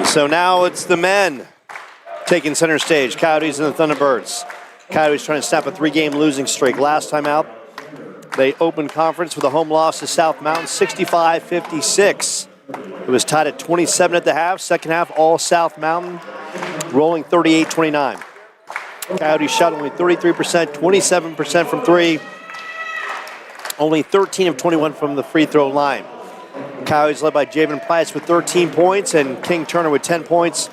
So now it's the men taking center stage, Coyotes and the Thunderbirds. Coyotes trying to snap a 3-game losing streak. Last time out, they opened conference with a home loss to South Mountain, 65-56. It was tied at 27 at the half. Second half, all South Mountain, rolling 38-29. Coyotes shot only 33%, 27% from three. Only 13 of 21 from the free throw line. Coyotes led by Javen Price with 13 points and King Turner with 10 points.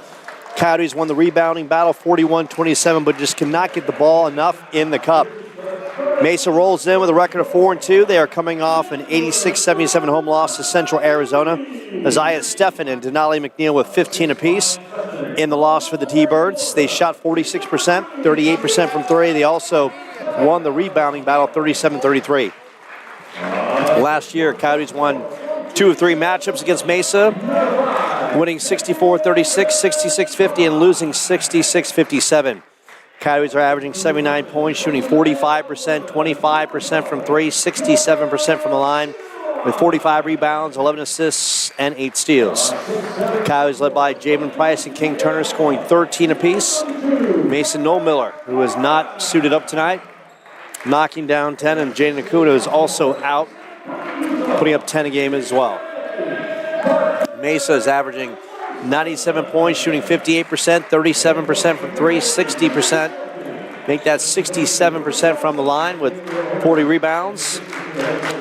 Coyotes won the rebounding battle 41-27, but just cannot get the ball enough in the cup. Mesa rolls in with a record of 4-2. They are coming off an 86-77 home loss to Central Arizona. Isaiah Steffen and Denali McNeil with 15 apiece in the loss for the T-Birds. They shot 46%, 38% from three. They also won the rebounding battle 37-33. Last year, Coyotes won 2 of 3 matchups against Mesa, winning 64-36, 66-50, and losing 66-57. Coyotes are averaging 79 points, shooting 45%, 25% from three, 67% from the line, with 45 rebounds, 11 assists, and 8 steals. Coyotes led by Javen Price and King Turner scoring 13 apiece. Mason Noel-Miller, who is not suited up tonight, knocking down 10, and Jaden Acuna is also out, putting up 10 a game as well. Mesa is averaging 97 points, shooting 58%, 37% from three, 60%. Make that 67% from the line with 40 rebounds,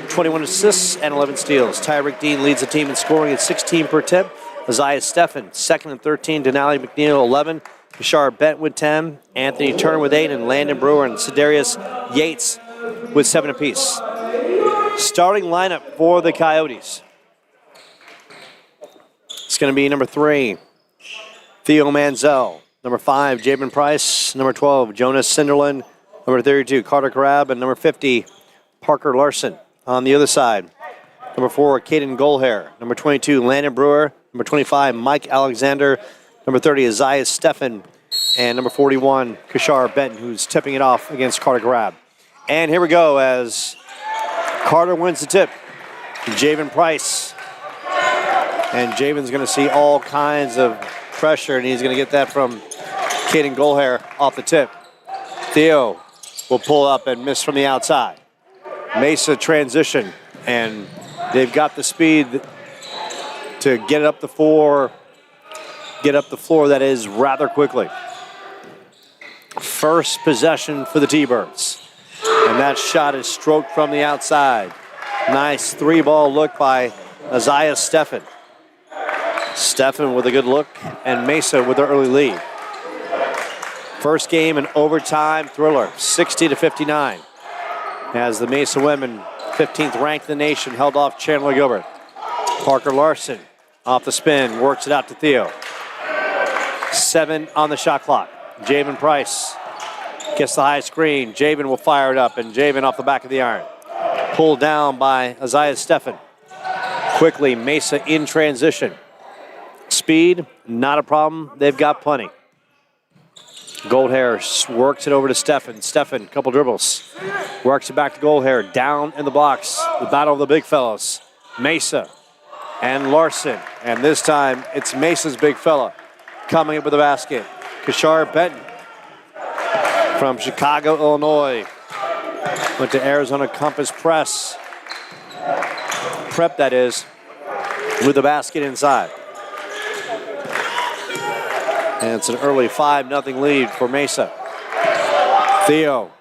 21 assists, and 11 steals. Tyreek Dean leads the team in scoring at 16 per tip. Isaiah Steffen, second and 13. Denali McNeil, 11. Bashar Bent with 10. Anthony Turner with 8. And Landon Brewer and Cedarius Yates with 7 apiece. Starting lineup for the Coyotes. It's going to be number 3, Theo Manziel. Number 5, Javen Price. Number 12, Jonas Sinderland. Number 32, Carter Carab. And number 50, Parker Larson. On the other side, number 4, Caden Goldhair. Number 22, Landon Brewer. Number 25, Mike Alexander. Number 30, Isaiah Steffen. And number 41, Kashar Benton, who's tipping it off against Carter Carab. And here we go as Carter wins the tip. Javen Price. And Javen's going to see all kinds of pressure, and he's going to get that from Caden Goldhair off the tip. Theo will pull up and miss from the outside. Mesa transition, and they've got the speed to get up the floor that is rather quickly. First possession for the T-Birds. And that shot is stroked from the outside. Nice 3-ball look by Isaiah Steffen. Steffen with a good look, and Mesa with the early lead. First game, an overtime thriller, 60-59. As the Mesa women, 15th ranked in the nation, held off Chandler-Gilbert. Parker Larson off the spin, works it out to Theo. 7 on the shot clock. Javen Price gets the high screen. Javen will fire it up, and Javen off the back of the iron. Pulled down by Isaiah Steffen. Quickly, Mesa in transition. Speed, not a problem. They've got plenty. Goldhair works it over to Steffen. Steffen, couple dribbles. Works it back to Goldhair. Down in the box. The battle of the big fellas. Mesa and Larson. And this time, it's Mesa's big fella coming up with the basket. Kashar Benton from Chicago, Illinois. Went to Arizona Compass Prep, that is, with the basket inside. And it's an early 5-0 lead for Mesa. Theo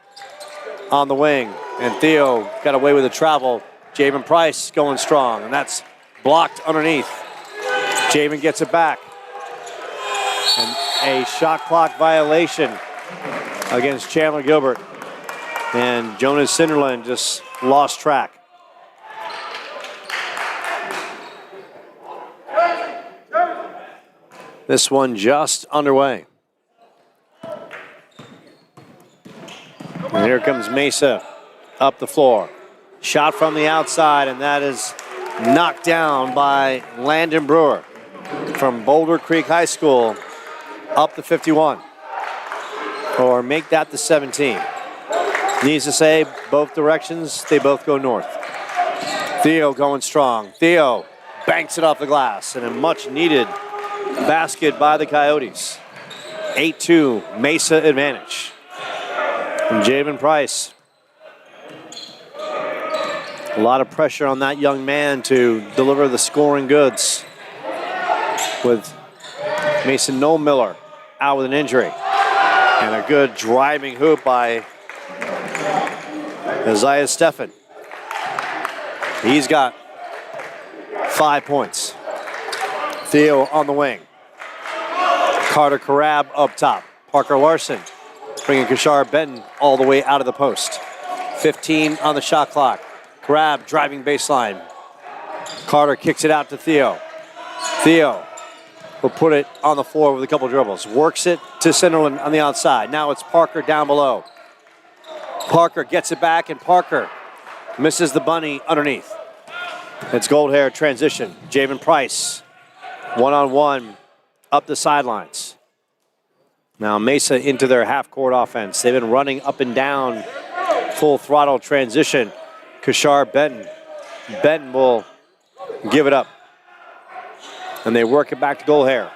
on the wing, and Theo got away with the travel. Javen Price going strong, and that's blocked underneath. Javen gets it back. And a shot clock violation against Chandler-Gilbert. And Jonas Sinderland just lost track. This one just underway. And here comes Mesa up the floor. Shot from the outside, and that is knocked down by Landon Brewer from Boulder Creek High School up to 51. Or make that the 17. Needs to say, both directions, they both go north. Theo going strong. Theo banks it off the glass, and a much needed basket by the Coyotes. 8-2, Mesa advantage. And Javen Price. A lot of pressure on that young man to deliver the scoring goods, with Mason Miller out with an injury. And a good driving hoop by Isaiah Steffen. He's got 5 points. Theo on the wing. Carter Carab up top. Parker Larson bringing Kashar Benton all the way out of the post. 15 on the shot clock. Carab driving baseline. Carter kicks it out to Theo. Theo will put it on the floor with a couple dribbles. Works it to Cinderland on the outside. Now it's Parker down below. Parker gets it back, and Parker misses the bunny underneath. It's Goldhair transition. Javen Price, one-on-one up the sidelines. Now Mesa into their half-court offense. They've been running up and down, full throttle transition. Kashar Benton. Benton will give it up. And they work it back to Goldhair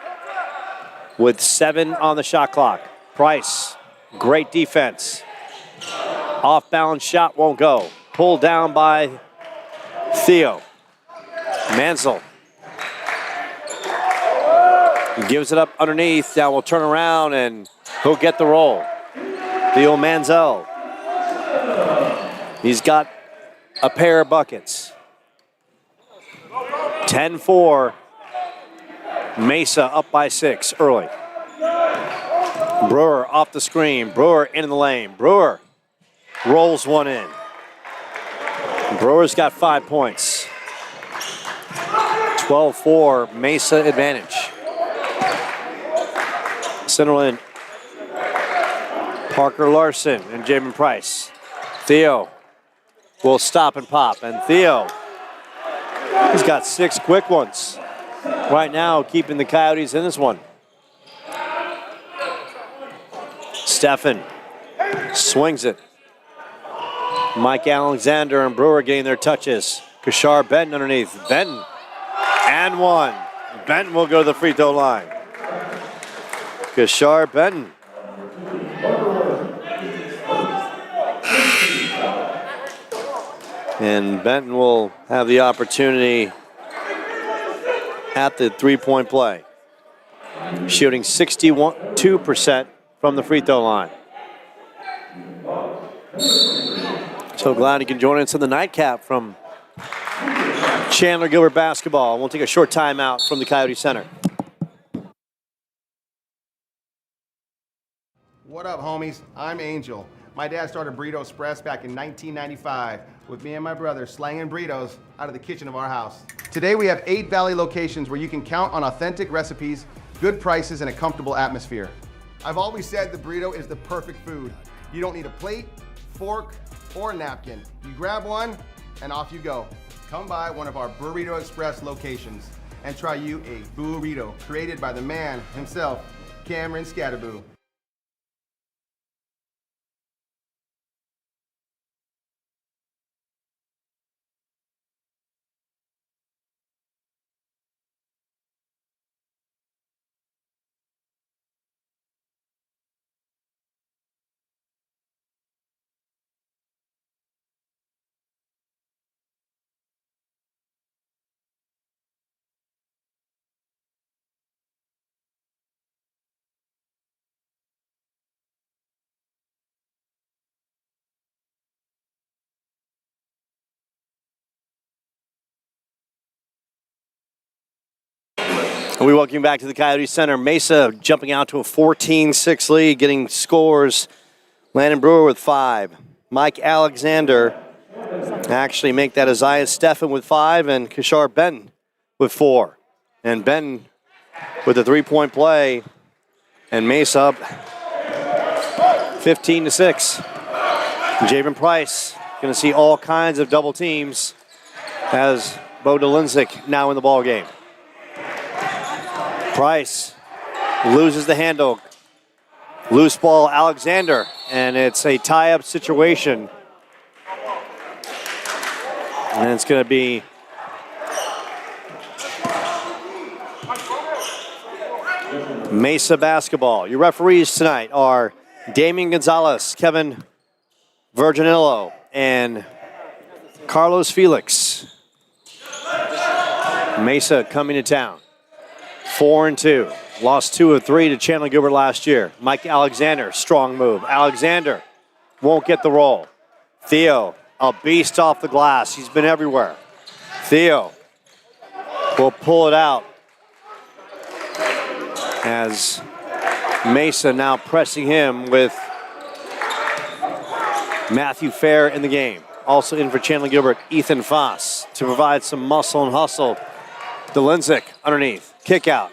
with 7 on the shot clock. Price, great defense. Off-balance shot won't go. Pulled down by Theo. Mansell gives it up underneath. Now we'll turn around and he'll get the roll. Theo Mansell. He's got a pair of buckets. 10-4. Mesa up by 6 early. Brewer off the screen. Brewer in the lane. Brewer rolls one in. Brewer's got 5 points. 12-4, Mesa advantage. Centerland, Parker Larson and Jamin Price. Theo will stop and pop, and Theo, he's got 6 quick ones. Right now, keeping the Coyotes in this one. Steffen swings it. Mike Alexander and Brewer getting their touches. Kashar Benton underneath. Benton and one. Benton will go to the free throw line. Kashar Benton. And Benton will have the opportunity at the three-point play. Shooting 62% from the free throw line. So glad you can join us in the nightcap from Chandler-Gilbert basketball. We'll take a short timeout from the Coyote Center. What up, homies? I'm Angel. My dad started Burrito Express back in 1995 with me and my brother slanging burritos out of the kitchen of our house. Today we have 8 Valley locations where you can count on authentic recipes, good prices, and a comfortable atmosphere. I've always said the burrito is the perfect food. You don't need a plate, fork, or a napkin. You grab one and off you go. Come by one of our Burrito Express locations and try you a burrito created by the man himself, Cameron Scatterboo. We welcome you back to the Coyote Center. Mesa jumping out to a 14-6 lead, getting scores. Landon Brewer with 5. Mike Alexander actually make that Isaiah Steffen with 5, and Kashar Benton with 4. And Benton with a three-point play, and Mesa up 15-6. Javen Price going to see all kinds of double teams as Bo Dolinzik now in the ball game. Price loses the handle. Loose ball, Alexander, and it's a tie-up situation. And it's going to be Mesa basketball. Your referees tonight are Damian Gonzalez, Kevin Virginillo, and Carlos Felix. Mesa coming to town. 4-2. Lost 2 of 3 to Chandler-Gilbert last year. Mike Alexander, strong move. Alexander won't get the roll. Theo, a beast off the glass. He's been everywhere. Theo will pull it out as Mesa now pressing him with Matthew Fair in the game. Also in for Chandler-Gilbert, Ethan Foss to provide some muscle and hustle. Delinzik underneath, kick out.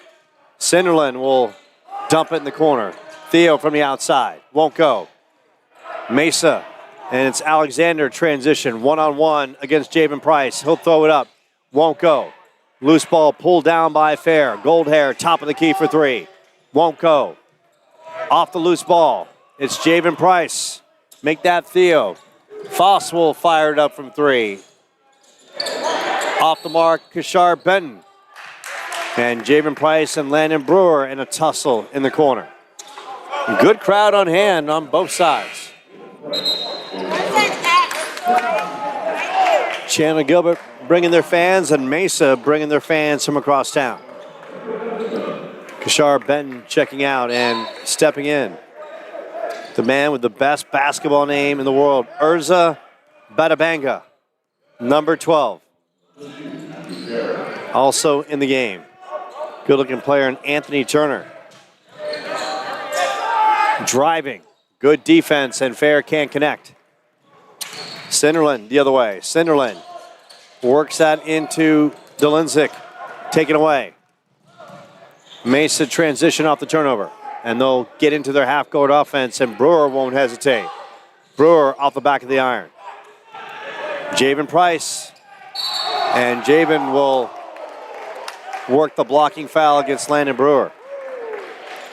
Sinderlin will dump it in the corner. Theo from the outside, won't go. Mesa, and it's Alexander transition, one-on-one against Javen Price. He'll throw it up, won't go. Loose ball pulled down by Fair. Gold hair, top of the key for 3. Won't go. Off the loose ball, it's Javen Price. Make that Theo. Foss will fire it up from 3. Off the mark, Kishar Benton. And Javen Price and Landon Brewer in a tussle in the corner. Good crowd on hand on both sides. Chandler-Gilbert bringing their fans and Mesa bringing their fans from across town. Kishar Benton checking out and stepping in. The man with the best basketball name in the world, Urza Batabanga, number 12. Also in the game. Good-looking player in Anthony Turner. Driving, good defense, and Fair can't connect. Sinderlin the other way. Sinderlin works that into Delinzik. Taken away. Mesa transition off the turnover. And they'll get into their half-court offense, and Brewer won't hesitate. Brewer off the back of the iron. Javen Price. And Javen will work the blocking foul against Landon Brewer.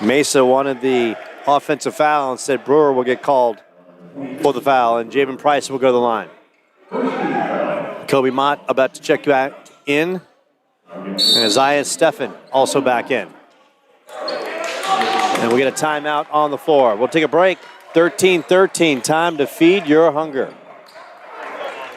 Mesa wanted the offensive foul and said Brewer will get called for the foul, and Javen Price will go to the line. Kobe Mott about to check back in, and Isaiah Steffen also back in. And we get a timeout on the floor. We'll take a break. 13-13, time to feed your hunger.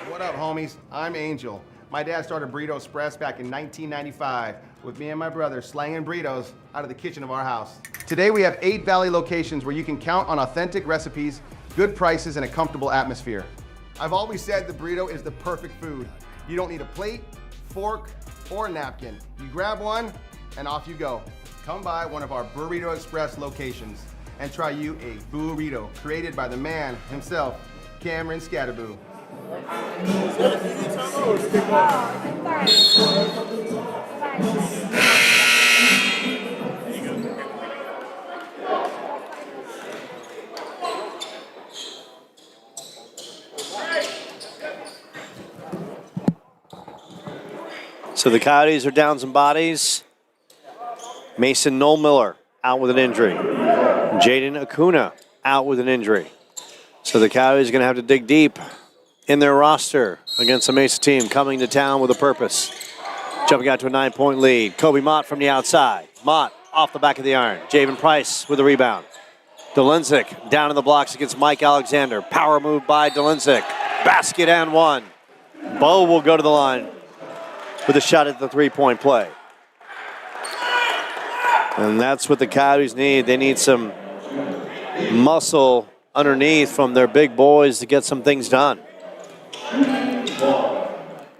What up, homies? I'm Angel. My dad started Burrito Express back in 1995 with me and my brother slanging burritos out of the kitchen of our house. Today we have 8 Valley locations where you can count on authentic recipes, good prices, and a comfortable atmosphere. I've always said the burrito is the perfect food. You don't need a plate, fork, or napkin. You grab one and off you go. Come by one of our Burrito Express locations and try you a burrito created by the man himself, Cameron Scatterboo. So the Coyotes are down some bodies. Mason Noel-Miller out with an injury. Jaden Acuna out with an injury. So the Coyotes are going to have to dig deep in their roster against the Mesa team coming to town with a purpose. Jumping out to a 9-point lead. Kobe Mott from the outside. Mott off the back of the iron. Javen Price with a rebound. Delinzik down in the blocks against Mike Alexander. Power move by Delinzik. Basket and one. Bo will go to the line with a shot at the three-point play. And that's what the Coyotes need. They need some muscle underneath from their big boys to get some things done.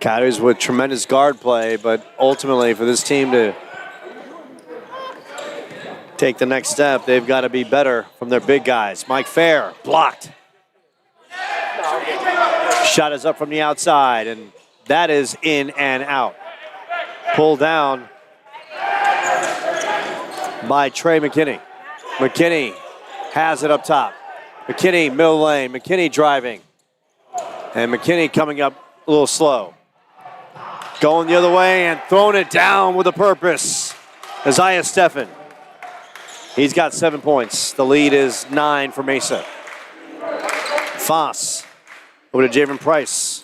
Coyotes with tremendous guard play, but ultimately for this team to take the next step, they've got to be better from their big guys. Mike Fair, blocked. Shot is up from the outside, and that is in and out. Pulled down by Trey McKinney. McKinney has it up top. McKinney, middle lane. McKinney driving. And McKinney coming up a little slow. Going the other way and throwing it down with a purpose. Isaiah Steffen. He's got 7 points. The lead is 9 for Mesa. Foss over to Javen Price.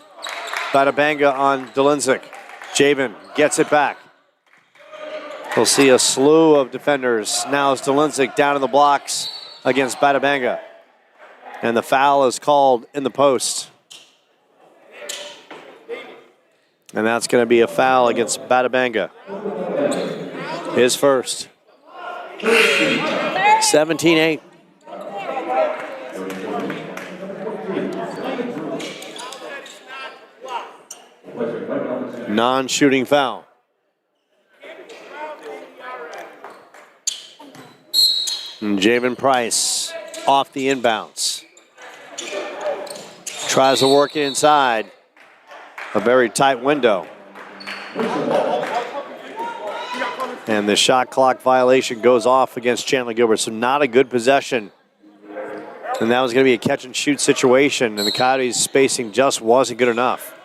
Batabanga on Delinzik. Javen gets it back. We'll see a slew of defenders. Now it's Dolinczyk down in the blocks against Batabanga. And the foul is called in the post. And that's going to be a foul against Batabanga. His first. 17-8. Non-shooting foul. And Javen Price off the inbounds. Tries to work it inside. A very tight window. And the shot clock violation goes off against Chandler-Gilbert. So not a good possession. And that was going to be a catch and shoot situation. And the Coyotes' spacing just wasn't good enough.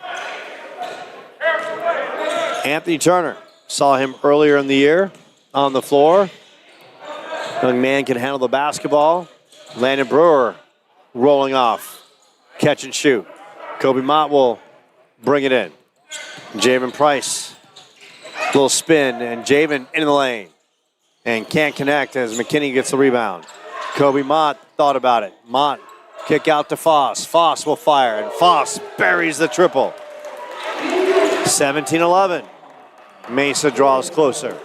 Anthony Turner, saw him earlier in the year on the floor. Young man can handle the basketball. Landon Brewer rolling off. Catch and shoot. Kobe Mott will bring it in. Javen Price, little spin, and Javen in the lane. And can't connect as McKinney gets the rebound. Kobe Mott thought about it. Mott, kick out to Foss. Foss will fire, and Foss buries the triple. 17-11. Mesa draws closer.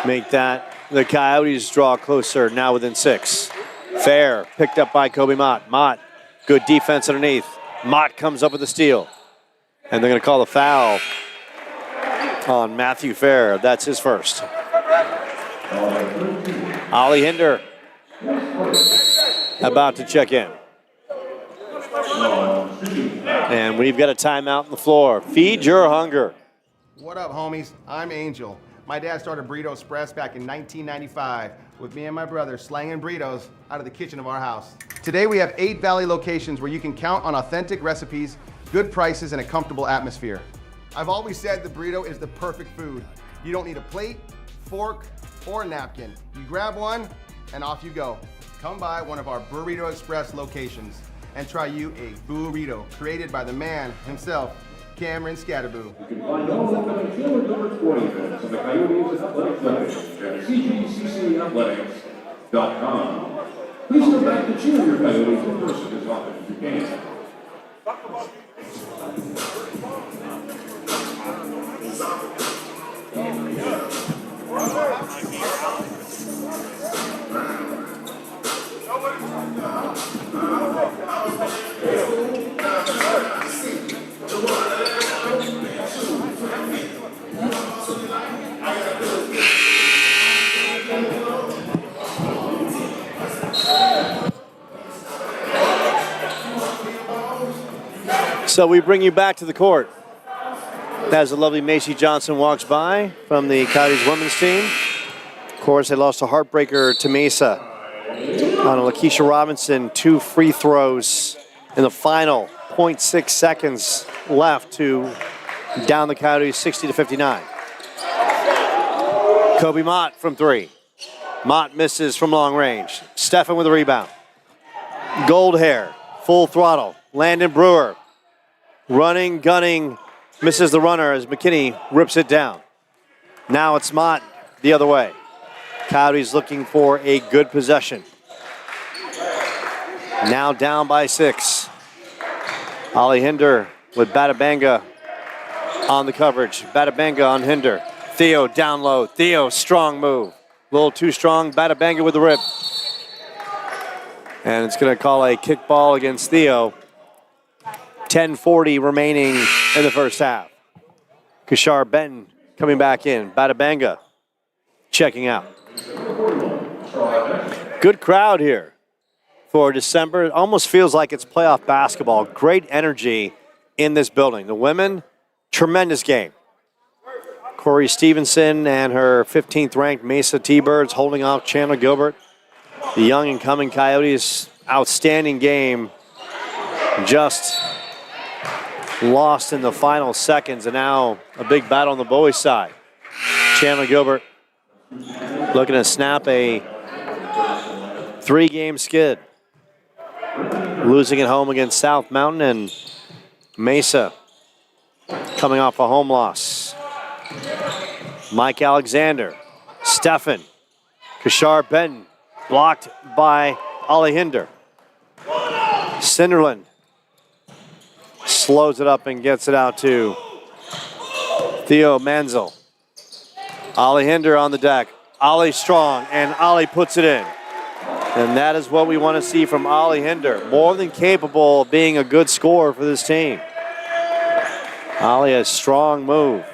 Make that the Coyotes draw closer, now within 6. Fair, picked up by Kobe Mott. Mott, good defense underneath. Mott comes up with the steal. And they're going to call the foul on Matthew Fair. That's his first. Ollie Hinder about to check in. And we've got a timeout on the floor. Feed your hunger. What up, homies? I'm Angel. My dad started Burrito Express back in 1995 with me and my brother slanging burritos out of the kitchen of our house. Today we have 8 Valley locations where you can count on authentic recipes, good prices, and a comfortable atmosphere. I've always said the burrito is the perfect food. You don't need a plate, fork, or a napkin. You grab one and off you go. Come by one of our Burrito Express locations and try you a burrito created by the man himself, Cameron Scatterboo. You can find all the Chandler-Gilbert sporting events on the Coyotes Athletic webpage at CGCCathletics.com. Please come back to cheer your Coyotes in person as often as you can. So we bring you back to the court as the lovely Macy Johnson walks by from the Coyotes women's team. Of course, they lost a heartbreaker to Mesa on a Lakeisha Robinson, 2 free throws in the final 0.6 seconds left to down the Coyotes 60-59. Kobe Mott from 3. Mott misses from long range. Stefan with a rebound. Gold hair, full throttle. Landon Brewer running, gunning, misses the runner as McKinney rips it down. Now it's Mott the other way. Coyotes looking for a good possession. Now down by 6. Ollie Hinder with Batabanga on the coverage. Batabanga on Hinder. Theo down low. Theo, strong move. A little too strong. Batabanga with the rip. And it's going to call a kickball against Theo. 10:40 remaining in the first half. Kishar Benton coming back in. Batabanga checking out. Good crowd here for December. It almost feels like it's playoff basketball. Great energy in this building. The women, tremendous game. Corey Stevenson and her 15th ranked Mesa T-Birds holding off Chandler-Gilbert. The young incoming Coyotes, outstanding game. Just lost in the final seconds, and now a big battle on the boys' side. Chandler-Gilbert looking to snap a 3-game skid. Losing at home against South Mountain, and Mesa coming off a home loss. Mike Alexander, Stefan, Kashar Benton, blocked by Ollie Hinder. Cinderland slows it up and gets it out to Theo Manzel. Ollie Hinder on the deck. Ollie strong, and Ollie puts it in. And that is what we want to see from Ollie Hinder. More than capable of being a good scorer for this team. Ollie, a strong move.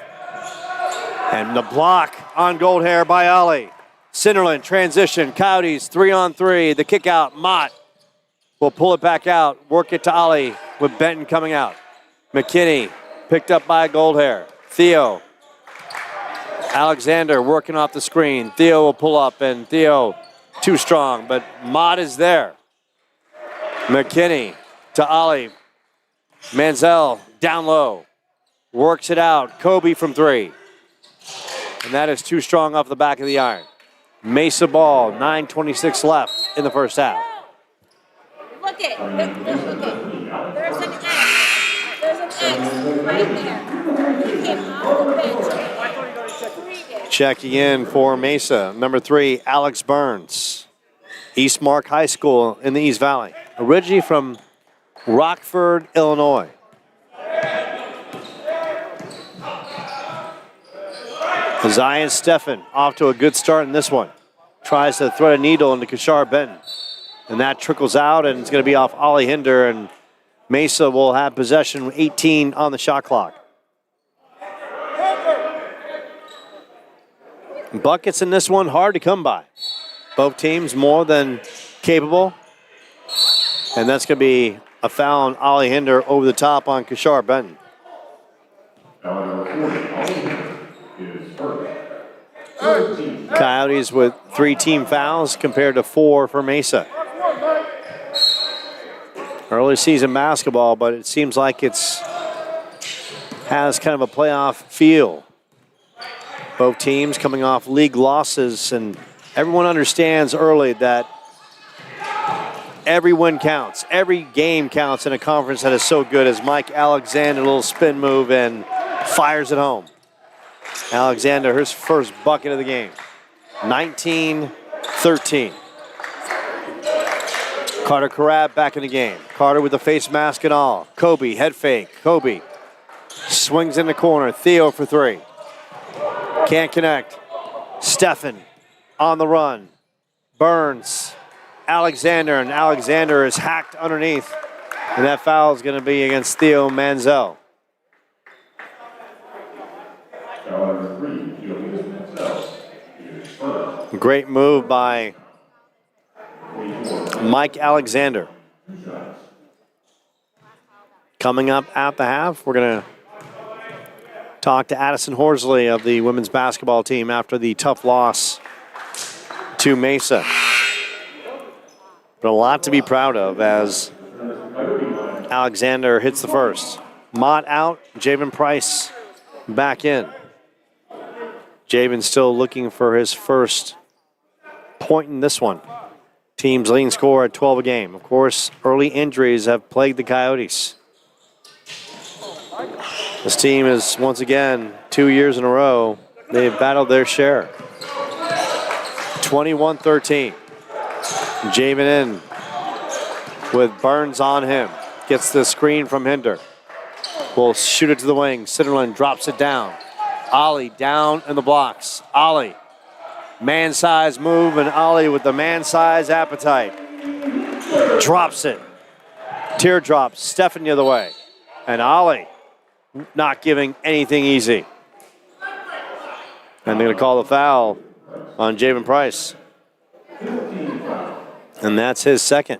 And the block on Goldhair by Ollie. Cinderland transition. Coyotes 3-on-3. The kick out. Mott will pull it back out. Work it to Ollie with Benton coming out. McKinney picked up by Goldhair. Theo. Alexander working off the screen. Theo will pull up, and Theo too strong, but Mott is there. McKinney to Ollie. Manziel down low. Works it out. Kobe from 3. And that is too strong off the back of the iron. Mesa ball, 9:26 left in the first half. Look it. Look it. There's an X. There's an X right there. He came off the bench. Checking in for Mesa, number 3, Alex Burns. East Mark High School in the East Valley. Originally from Rockford, Illinois. Zion Stefan off to a good start in this one. Tries to thread a needle into Kashar Benton. And that trickles out, and it's going to be off Ollie Hinder, and Mesa will have possession with 18 on the shot clock. Buckets in this one hard to come by. Both teams more than capable. And that's going to be a foul on Ollie Hinder over the top on Kashar Benton. Foul number 40, Ollie Hinder is first. Coyotes with 3 team fouls compared to 4 for Mesa. Early season basketball, but it seems like has kind of a playoff feel. Both teams coming off league losses, and everyone understands early that every win counts. Every game counts in a conference that is so good as Mike Alexander, a little spin move, and fires it home. Alexander, his first bucket of the game. 19-13. Carter Carab back in the game. Carter with the face mask and all. Kobe, head fake. Kobe swings in the corner. Theo for 3. Can't connect. Stefan on the run. Burns. Alexander, and Alexander is hacked underneath. And that foul is going to be against Theo Manziel. Foul number 3, Julius Manziel is first. Great move by Mike Alexander. Coming up at the half, we're going to talk to Addison Horsley of the women's basketball team after the tough loss to Mesa. But a lot to be proud of as Alexander hits the first. Mott out, Javen Price back in. Javen still looking for his first point in this one. Team's leading scorer at 12 a game. Of course, early injuries have plagued the Coyotes. This team is, once again, 2 years in a row, they've battled their share. 21-13. Javen in with Burns on him. Gets the screen from Hinder. Will shoot it to the wing. Cinderland drops it down. Ollie down in the blocks. Ollie. Man-size move, and Ollie with the man-size appetite. Drops it. Teardrop. Stefan the other way. And Ollie not giving anything easy. And they're going to call the foul on Javen Price. And that's his second.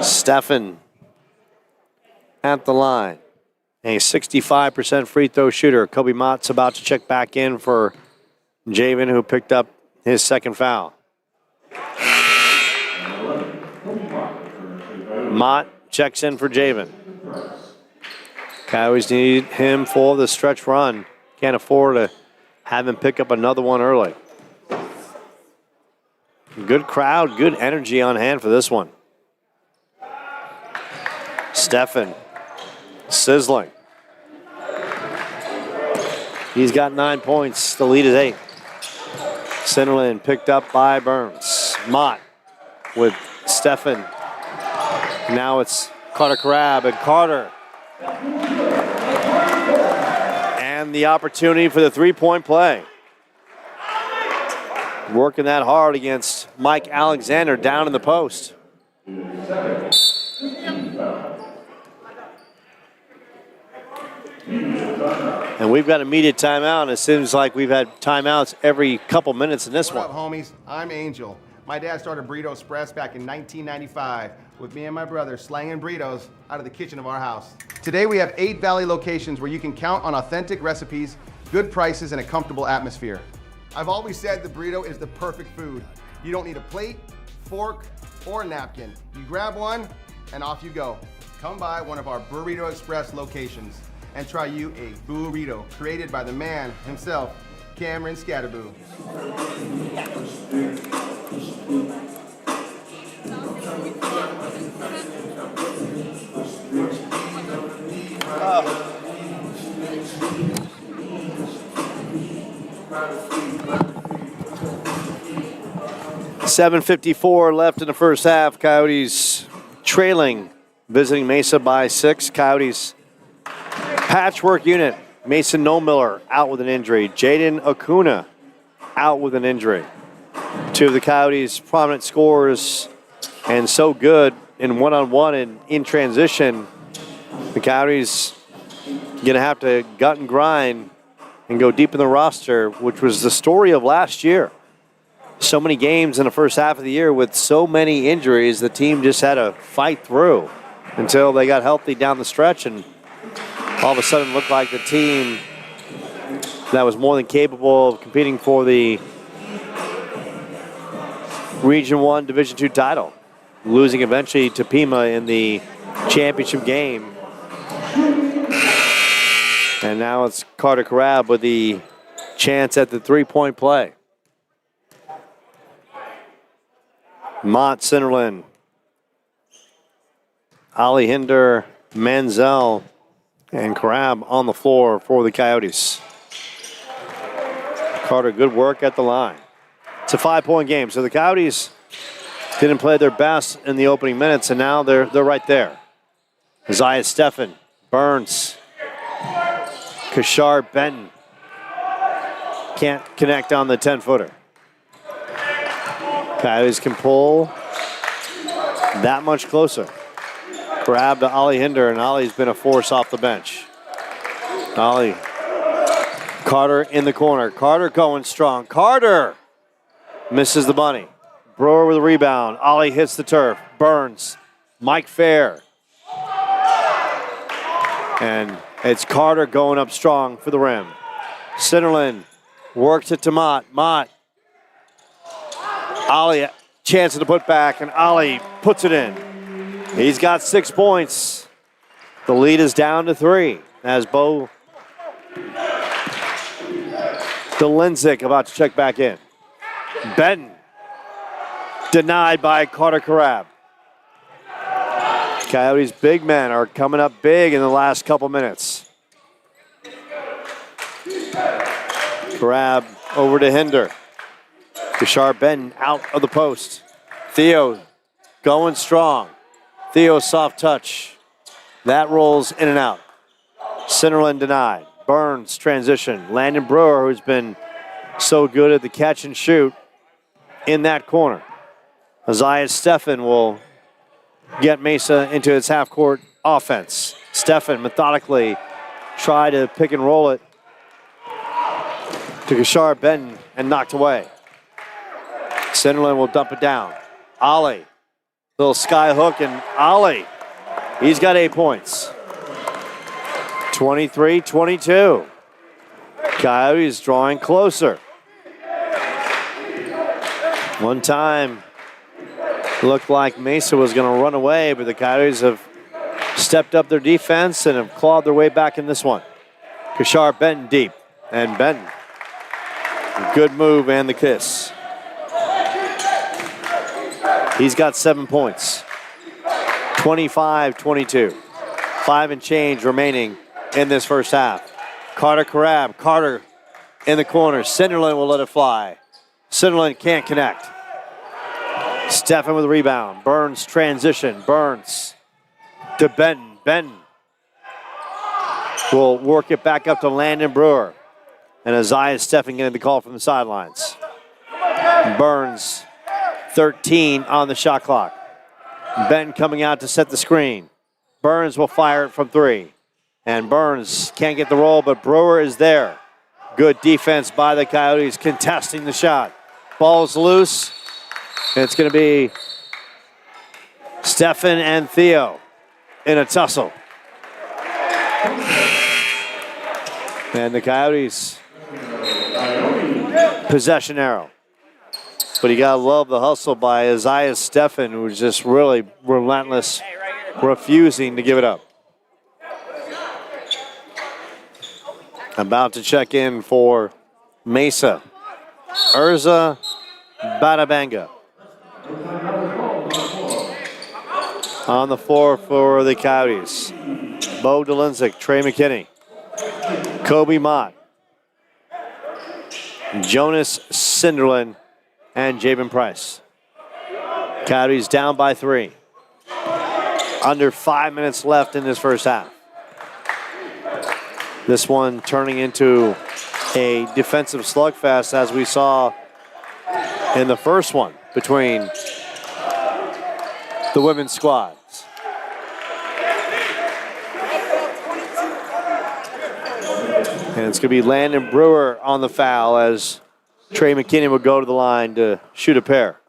Stefan at the line. A 65% free throw shooter. Kobe Mott's about to check back in for Javen, who picked up his second foul. Mott checks in for Javen. Coyotes need him for the stretch run. Can't afford to have him pick up another one early. Good crowd, good energy on hand for this one. Stefan Sizzling. He's got 9 points. The lead is 8. Centerland picked up by Burns. Mott with Stefan. Now it's Carter Crab and Carter. And the opportunity for the three-point play. Working that hard against Mike Alexander down in the post. And we've got immediate timeout. It seems like we've had timeouts every couple minutes in this What one. up, homies? I'm Angel. My dad started Burrito Express back in 1995 with me and my brother slanging burritos out of the kitchen of our house. Today we have 8 Valley locations where you can count on authentic recipes, good prices, and a comfortable atmosphere. I've always said the burrito is the perfect food. You don't need a plate, fork, or a napkin. You grab one and off you go. Come by one of our Burrito Express locations and try you a burrito created by the man himself, Cameron Scatterboo. $7:54 left in the first half. Coyotes trailing, visiting Mesa by 6. Coyotes patchwork unit. Mason Nomiller out with an injury. Jaden Acuna out with an injury. Two of the Coyotes' prominent scorers and so good in one-on-one and in transition. The Coyotes going to have to gut and grind and go deep in the roster, which was the story of last year. So many games in the first half of the year with so many injuries, the team just had to fight through until they got healthy down the stretch, and all of a sudden looked like the team that was more than capable of competing for the Region 1 Division 2 title, losing eventually to Pima in the championship game. And now it's Carter Crab with the chance at the three-point play. Mott, Centerland, Ali Hinder, Manziel, and Crab on the floor for the Coyotes. Carter, good work at the line. It's a 5-point game, so the Coyotes didn't play their best in the opening minutes, and now they're right there. Isaiah Steffen, Burns, Kashar Benton can't connect on the 10-footer. Coyotes can pull that much closer. Grab to Ollie Hinder, and Ollie's been a force off the bench. Ollie. Carter in the corner. Carter going strong. Carter misses the bunny. Brewer with a rebound. Ollie hits the turf. Burns. Mike Fair. And it's Carter going up strong for the rim. Centerland works it to Mott. Mott. Ollie, chance to put back, and Ollie puts it in. He's got 6 points. The lead is down to 3 as Bo Delenzik about to check back in. Benton denied by Carter Crab. Coyotes' big men are coming up big in the last couple minutes. Crab over to Hinder. Kashar Benton out of the post. Theo going strong. Theo soft touch. That rolls in and out. Centerland denied. Burns transition. Landon Brewer, who's been so good at the catch and shoot in that corner. Isaiah Steffen will get Mesa into its half-court offense. Steffen methodically try to pick and roll it to Kashar Benton and knocked away. Centerland will dump it down. Ollie, little sky hook, and Ollie, he's got 8 points. 23-22. Coyotes drawing closer. One time, looked like Mesa was going to run away, but the Coyotes have stepped up their defense and have clawed their way back in this one. Kashar Benton deep, and Benton, good move and the kiss. He's got 7 points. 25-22. 5 and change remaining in this first half. Carter Carab. Carter in the corner. Cinderland will let it fly. Cinderland can't connect. Stephen with the rebound. Burns transition. Burns to Benton. Benton will work it back up to Landon Brewer. And Isaiah Stephen getting the call from the sidelines. Burns, 13 on the shot clock. Benton coming out to set the screen. Burns will fire it from 3. And Burns can't get the roll, but Brewer is there. Good defense by the Coyotes contesting the shot. Ball's loose. It's going to be Stephen and Theo in a tussle. And the Coyotes possession arrow. But you got to love the hustle by Isaiah Stephen, who's just really relentless, refusing to give it up. About to check in for Mesa. Urza Batabanga. On the floor for the Coyotes. Bo Delinzik, Trey McKinney, Kobe Mott, Jonas Cinderland, and Jabin Price. Coyotes down by 3. Under 5 minutes left in this first half. This one turning into a defensive slugfest as we saw in the first one between the women's squads. And it's going to be Landon Brewer on the foul as Trey McKinney will go to the line to shoot a pair.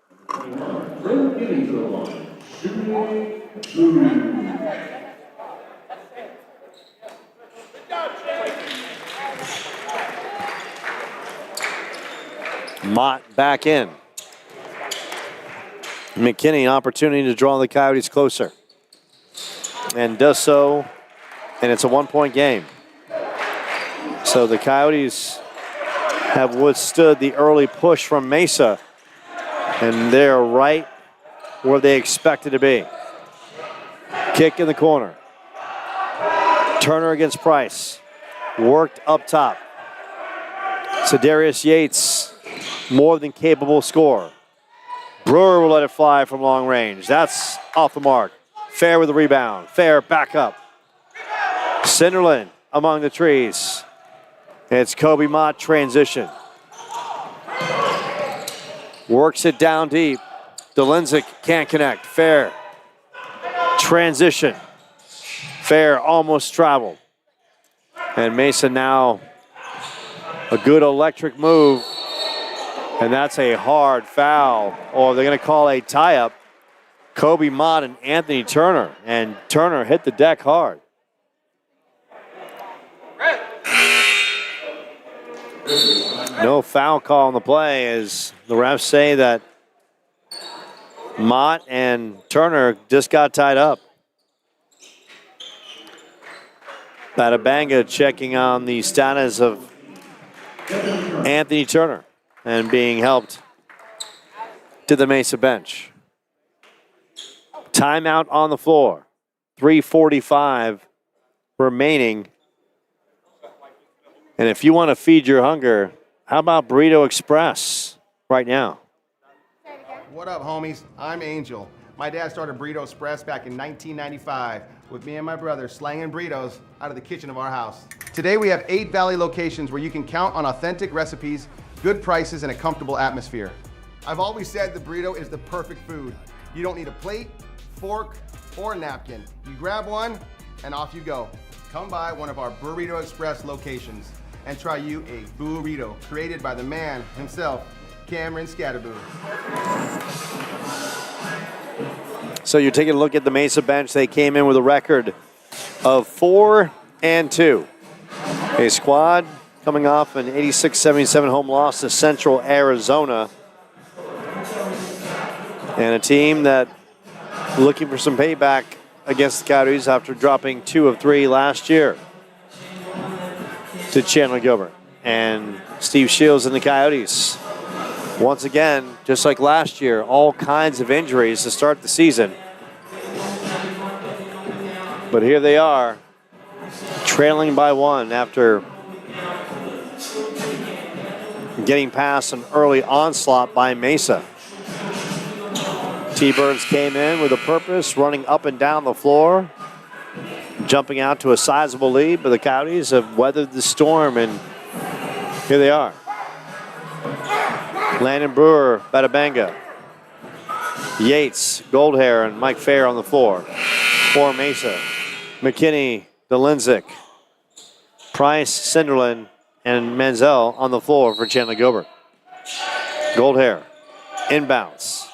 Mott back in. McKinney, opportunity to draw the Coyotes closer. And does so, and it's a 1-point game. So the Coyotes have withstood the early push from Mesa, and they're right where they expected to be. Kick in the corner. Turner against Price. Worked up top. Sedarius Yates, more than capable scorer. Brewer will let it fly from long range. That's off the mark. Fair with the rebound. Fair back up. Cinderland among the trees. It's Kobe Mott transition. Works it down deep. Delinzik can't connect. Fair. Transition. Fair almost traveled. And Mesa now a good electric move. And that's a hard foul. Or they're going to call a tie-up. Kobe Mott and Anthony Turner. And Turner hit the deck hard. No foul call on the play as the refs say that Mott and Turner just got tied up. Batabanga checking on the status of Anthony Turner and being helped to the Mesa bench. Timeout on the floor. 3:45 remaining. And if you want to feed your hunger, how about Burrito Express right now? What up, homies? I'm Angel. My dad started Burrito Express back in 1995 with me and my brother slanging burritos out of the kitchen of our house. Today we have 8 Valley locations where you can count on authentic recipes, good prices, and a comfortable atmosphere. I've always said the burrito is the perfect food. You don't need a plate, fork, or a napkin. You grab one and off you go. Come by one of our Burrito Express locations and try you a burrito created by the man himself, Cameron Scatterboo. So you're taking a look at the Mesa bench. They came in with a record of 4-2. A squad coming off an 86-77 home loss to Central Arizona. And a team that looking for some payback against the Coyotes after dropping 2 of 3 last year to Chandler-Gilbert. And Steve Shields and the Coyotes, once again, just like last year, all kinds of injuries to start the season. But here they are, trailing by 1 after getting past an early onslaught by Mesa. T-Birds came in with a purpose, running up and down the floor, jumping out to a sizable lead, but the Coyotes have weathered the storm, and here they are. Landon Brewer, Batabanga. Yates, Goldhair, and Mike Fair on the floor for Mesa. McKinney, DeLinzik, Price, Cinderland, and Manziel on the floor for Chandler-Gilbert. Goldhair, inbounds.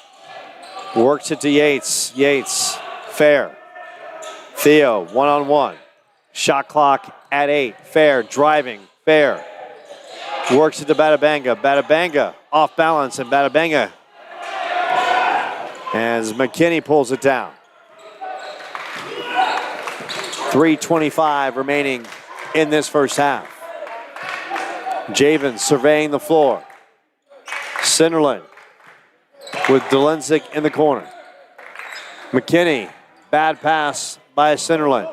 Works it to Yates. Yates, Fair. Theo, one-on-one. Shot clock at 8. Fair, driving. Fair. Works it to Batabanga. Batabanga off balance, and Batabanga as McKinney pulls it down. 3:25 remaining in this first half. Javen surveying the floor. Cinderland with DeLinzik in the corner. McKinney, bad pass by Cinderland.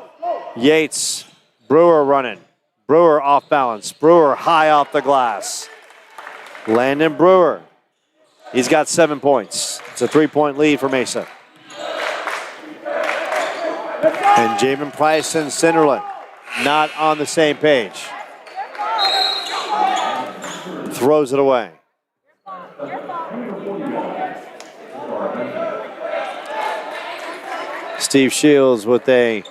Yates, Brewer running. Brewer off balance. Brewer high off the glass. Landon Brewer. He's got 7 points. It's a 3-point lead for Mesa. And Javen Price and Cinderland not on the same page. Throws it away. Steve Shields with a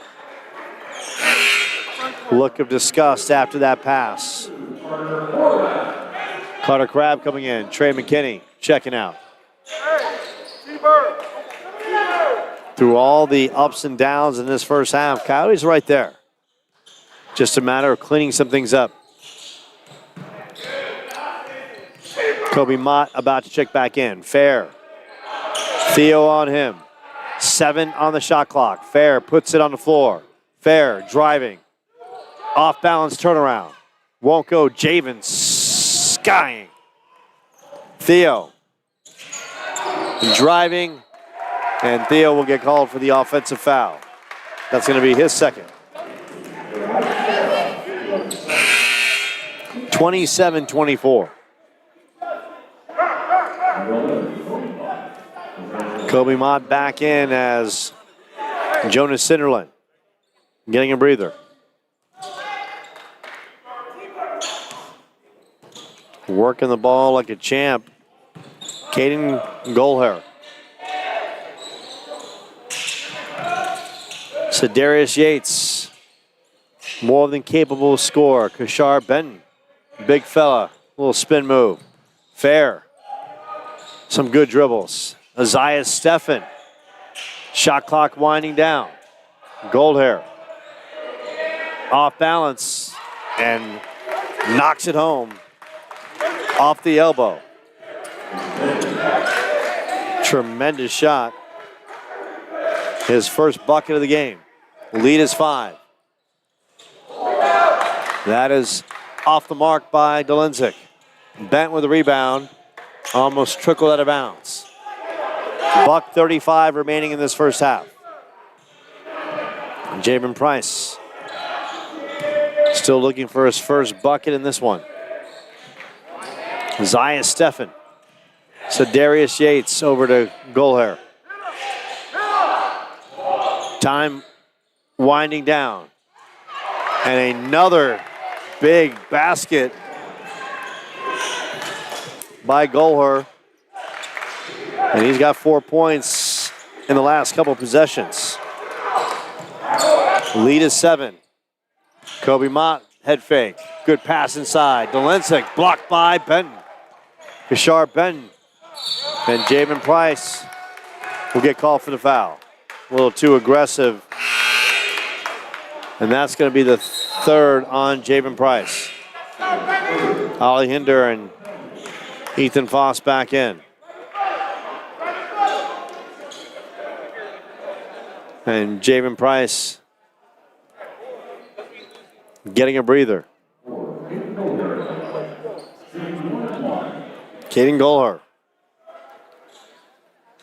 look of disgust after that pass. Carter Crabb coming in. Trey McKinney checking out. Through all the ups and downs in this first half, Coyotes right there. Just a matter of cleaning some things up. Kobe Mott about to check back in. Fair. Theo on him. 7 on the shot clock. Fair puts it on the floor. Fair driving. Off balance turnaround. Won't go. Javen skying. Theo driving. And Theo will get called for the offensive foul. That's going to be his second. 27-24. Kobe Mott back in as Jonas Cinderland getting a breather. Working the ball like a champ. Caden Goldhair. Sedarius Yates, more than capable scorer. Kashar Benton, big fella, little spin move. Fair, some good dribbles. Isaiah Steffen, shot clock winding down. Goldhair, off balance and knocks it home off the elbow. Tremendous shot. His first bucket of the game. Lead is 5. That is off the mark by DeLinzik. Bent with the rebound. Almost trickled out of bounds. $1:35 remaining in this first half. Javen Price still looking for his first bucket in this one. Isaiah Steffen. Sedarius Yates over to Goldhair. Time winding down. And another big basket by Goldhair. And he's got 4 points in the last couple of possessions. Lead is 7. Kobe Mott, head fake. Good pass inside. DeLinzik blocked by Benton. Kashar Benton. And Javen Price will get called for the foul. A little too aggressive. And that's going to be the third on Javen Price. Ollie Hinder and Ethan Foss back in. And Javen Price getting a breather. Caden Goldhair.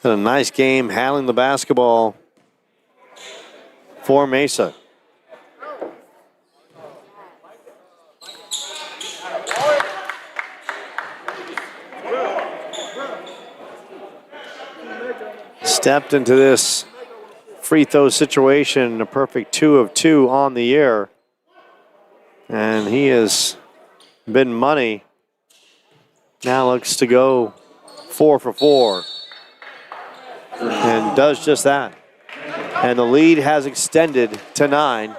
Had a nice game handling the basketball for Mesa. Stepped into this free throw situation, a perfect 2 of 2 on the year. And he has been money. Now looks to go 4 for 4. And does just that. And the lead has extended to 9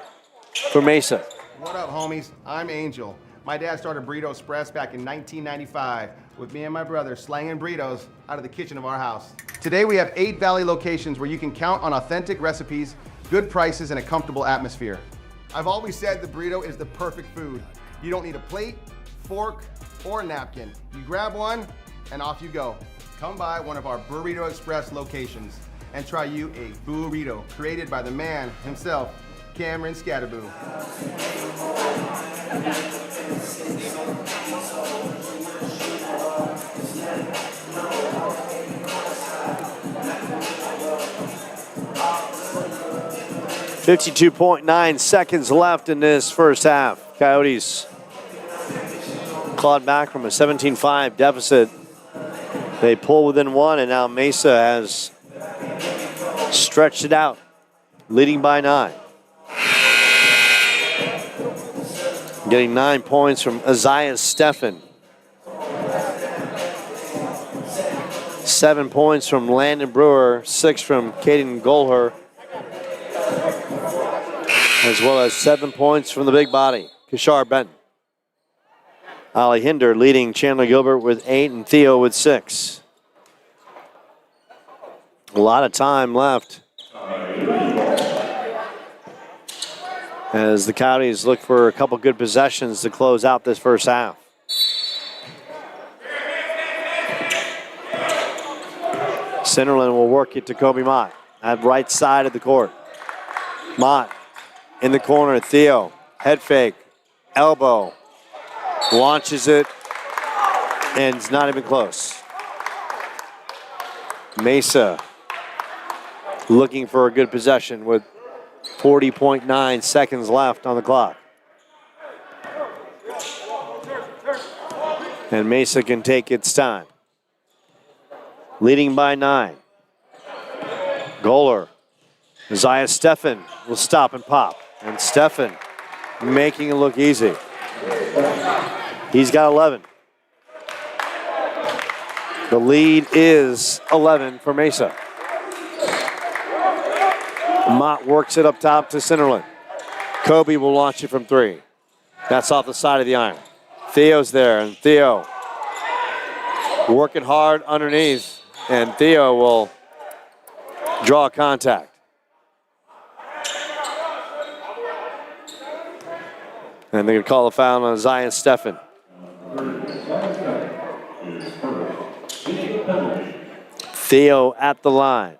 for Mesa. What up, homies? I'm Angel. My dad started Burrito Express back in 1995 with me and my brother slanging burritos out of the kitchen of our house. Today we have 8 Valley locations where you can count on authentic recipes, good prices, and a comfortable atmosphere. I've always said the burrito is the perfect food. You don't need a plate, fork, or a napkin. You grab one and off you go. Come by one of our Burrito Express locations and try you a burrito created by the man himself, Cameron Scatterboo. .9 seconds left in this first half. Coyotes clawed back from a 17-5 deficit. They pull within 1, and now Mesa has stretched it out, leading by 9. Getting 9 points from Isaiah Steffen. 7 points from Landon Brewer, 6 from Caden Golher, as well as 7 points from the big body, Kishar Benton. Ali Hinder leading Chandler-Gilbert with 8 and Theo with 6. A lot of time left as the Coyotes look for a couple good possessions to close out this first half. Centerland will work it to Kobe Mott at right side of the court. Mott in the corner, Theo, head fake, elbow, launches it, and it's not even close. Mesa looking for a good possession with 40.9 seconds left on the clock. And Mesa can take its time. Leading by 9. Goaler, Isaiah Steffen will stop and pop. And Steffen making it look easy. He's got 11. The lead is 11 for Mesa. Mott works it up top to Centerland. Kobe will launch it from 3. That's off the side of the iron. Theo's there, and Theo working hard underneath, and Theo will draw contact. And they're going to call a foul on Isaiah Steffen. Theo at the line.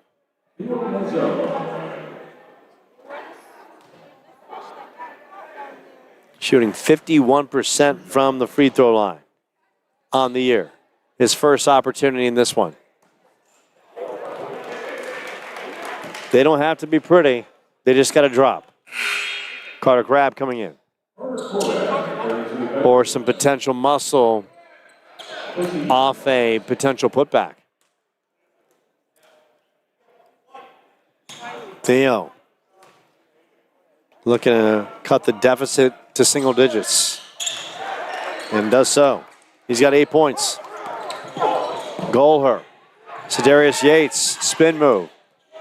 Shooting 51% from the free throw line on the year. His first opportunity in this one. They don't have to be pretty. They just got to drop. Carter Crabb coming in. Or some potential muscle off a potential putback. Theo looking to cut the deficit to single digits. And does so. He's got 8 points. Golher. Sedarius Yates, spin move.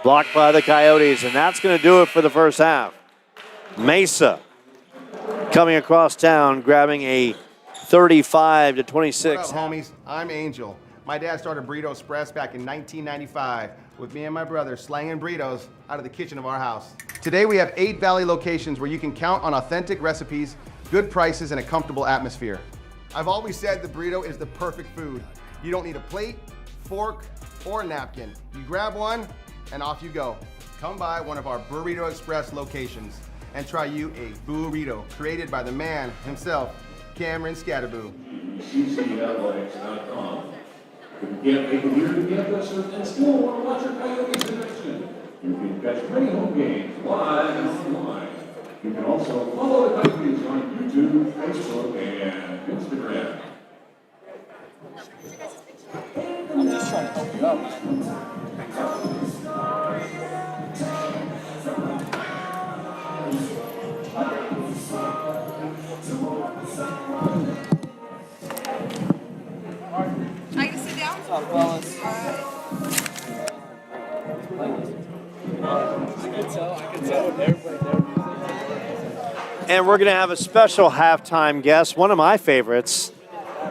Blocked by the Coyotes, and that's going to do it for the first half. Mesa coming across town, grabbing a 35-26. What up, homies? I'm Angel. My dad started Burrito Express back in 1995 with me and my brother slanging burritos out of the kitchen of our house. Today we have 8 Valley locations where you can count on authentic recipes, good prices, and a comfortable atmosphere. I've always said the burrito is the perfect food. You don't need a plate, fork, or a napkin. You grab one and off you go. Come by one of our Burrito Express locations and try you a burrito created by the man himself, Cameron Scatterboo. CGCC.com. You can get a beer to campus and still want to watch your Coyotes in action. You can catch many home games live and online. You can also follow the Coyotes on YouTube, Facebook, and Instagram. I'm just trying to help you out. And we're going to have a special halftime guest, one of my favorites,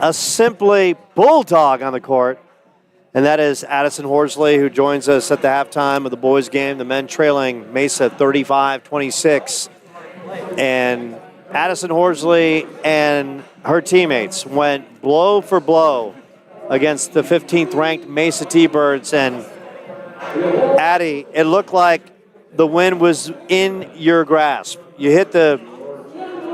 a simply bulldog on the court. And that is Addison Horsley, who joins us at the halftime of the boys' game, the men trailing Mesa 35-26. And Addison Horsley and her teammates went blow for blow against the 15th-ranked Mesa T-Birds. And Addie, it looked like the win was in your grasp. You hit the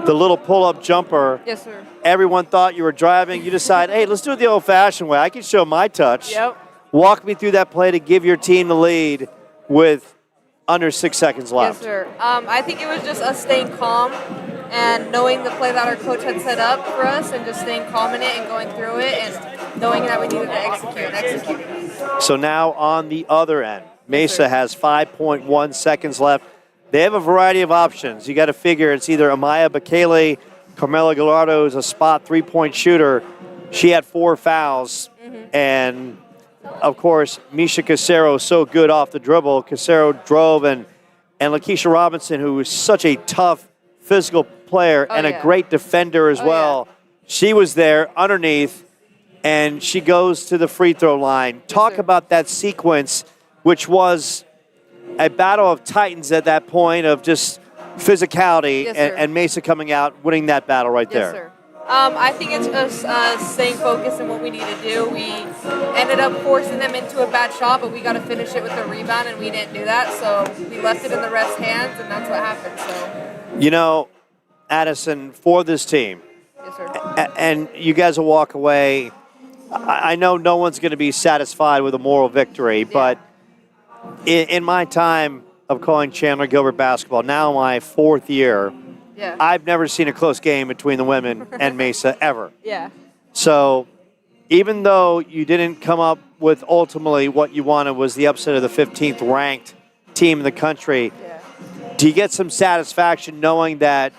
little pull-up jumper. Yes, sir. Everyone thought you were driving. You decide, hey, let's do it the old-fashioned way. I can show my touch. Yep. Walk me through that play to give your team the lead with under 6 seconds left. Yes, sir. I think it was just us staying calm and knowing the play that our coach had set up for us and just staying calm in it and going through it and knowing that we needed to execute. So now on the other end, Mesa has 5.1 seconds left. They have a variety of options. You got to figure it's either Amaya Bakele, Carmela Gallardo is a spot three-point shooter. She had 4 fouls. And, of course, Misha Casero is so good off the dribble. Casero drove, and Lakeisha Robinson, who is such a tough physical player and a great defender as well. She was there underneath, and she goes to the free throw line. Talk about that sequence, which was a battle of titans at that point of just physicality, and Mesa coming out, winning that battle right there. Yes, sir. I think it's us staying focused on what we need to do. We ended up forcing them into a bad shot, but we got to finish it with a rebound, and we didn't do that. So we left it in the ref's hands, and that's what happened. So, you know, Addison, for this team, yes, sir. And you guys will walk away. I know no one's going to be satisfied with a moral victory, but in my time of calling Chandler-Gilbert basketball, now my 4th year, I've never seen a close game between the women and Mesa ever. So even though you didn't come up with ultimately what you wanted was the upset of the 15th ranked team in the country, do you get some satisfaction knowing that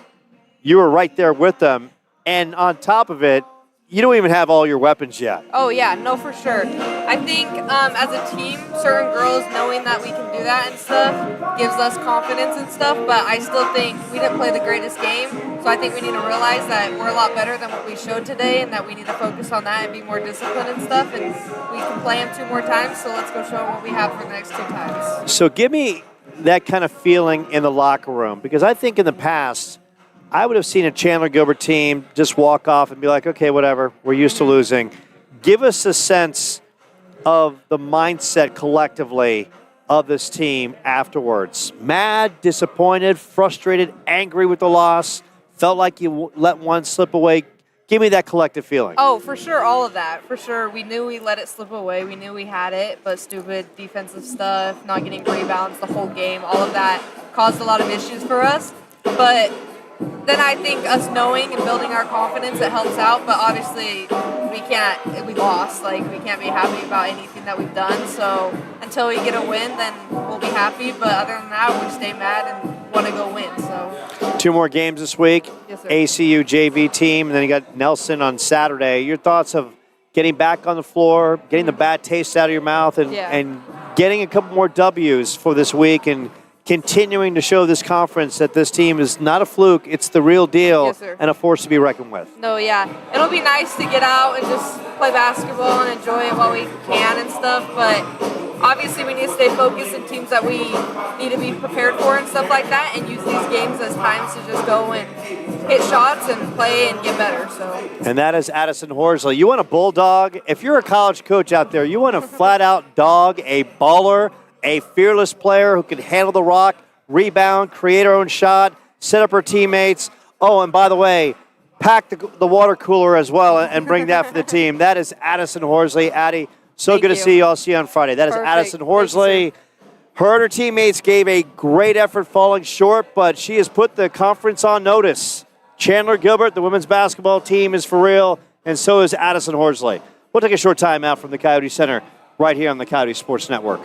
you were right there with them, and on top of it, you don't even have all your weapons yet? Oh, yeah, no, for sure. I think as a team, certain girls knowing that we can do that and stuff gives us confidence and stuff, but I still think we didn't play the greatest game, so I think we need to realize that we're a lot better than what we showed today and that we need to focus on that and be more disciplined and stuff, and we can play them 2 more times, so let's go show them what we have for the next 2 times. So give me that kind of feeling in the locker room, because I think in the past, I would have seen a Chandler-Gilbert team just walk off and be like, okay, whatever, we're used to losing. Give us a sense of the mindset collectively of this team afterwards. Mad, disappointed, frustrated, angry with the loss, felt like you let one slip away. Give me that collective feeling. Oh, for sure, all of that. For sure, we knew we let it slip away. We knew we had it, but stupid defensive stuff, not getting rebounds the whole game, all of that caused a lot of issues for us. But then I think us knowing and building our confidence, it helps out. But obviously, we lost. Like, we can't be happy about anything that we've done. So until we get a win, then we'll be happy. But other than that, we stay mad and want to go win. So 2 more games this week. Yes, sir. ACU JV team, and then you got Nelson on Saturday. Your thoughts of getting back on the floor, getting the bad taste out of your mouth, and getting a couple more W's for this week, and continuing to show this conference that this team is not a fluke, it's the real deal, and a force to be reckoned with. No, yeah. It'll be nice to get out and just play basketball and enjoy it while we can and stuff, but obviously we need to stay focused in teams that we need to be prepared for and stuff like that, and use these games as times to just go and hit shots and play and get better. So. And that is Addison Horsley. You want a bulldog? If you're a college coach out there, you want a flat-out dog, a baller, a fearless player who can handle the rock, rebound, create her own shot, set up her teammates. Oh, and by the way, pack the water cooler as well and bring that for the team. That is Addison Horsley. Addie, so good to see you. I'll see you on Friday. That is Addison Horsley. Her and her teammates gave a great effort falling short, but she has put the conference on notice. Chandler-Gilbert, the women's basketball team, is for real, and so is Addison Horsley. We'll take a short time out from the Coyote Center right here on the Coyote Sports Network.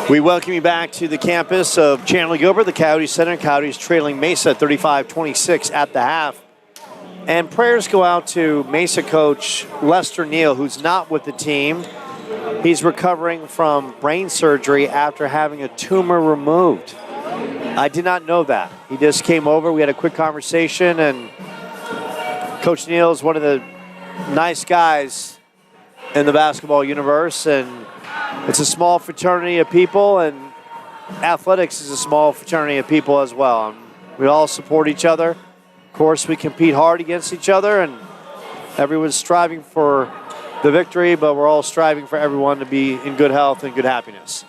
We welcome you back to the campus of Chandler-Gilbert, the Coyote Center. Coyotes trailing Mesa 35-26 at the half. And prayers go out to Mesa coach Lester Neal, who's not with the team. He's recovering from brain surgery after having a tumor removed. I did not know that. He just came over. We had a quick conversation, and Coach Neal is one of the nice guys in the basketball universe, and it's a small fraternity of people, and athletics is a small fraternity of people as well. And we all support each other. Of course, we compete hard against each other, and everyone's striving for the victory, but we're all striving for everyone to be in good health and good happiness.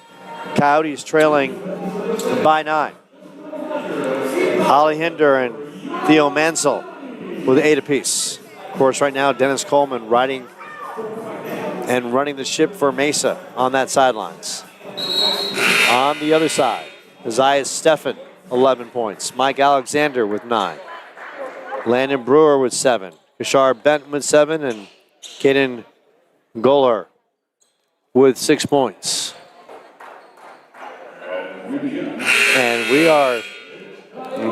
Coyotes trailing by 9. Ollie Hinder and Theo Mansell with 8 apiece. Of course, right now, Dennis Coleman riding and running the ship for Mesa on that sidelines. On the other side, Isaiah Steffen, 11 points. Mike Alexander with 9. Landon Brewer with 7. Kashar Benton with 7. And Caden Goller with 6 points. And we are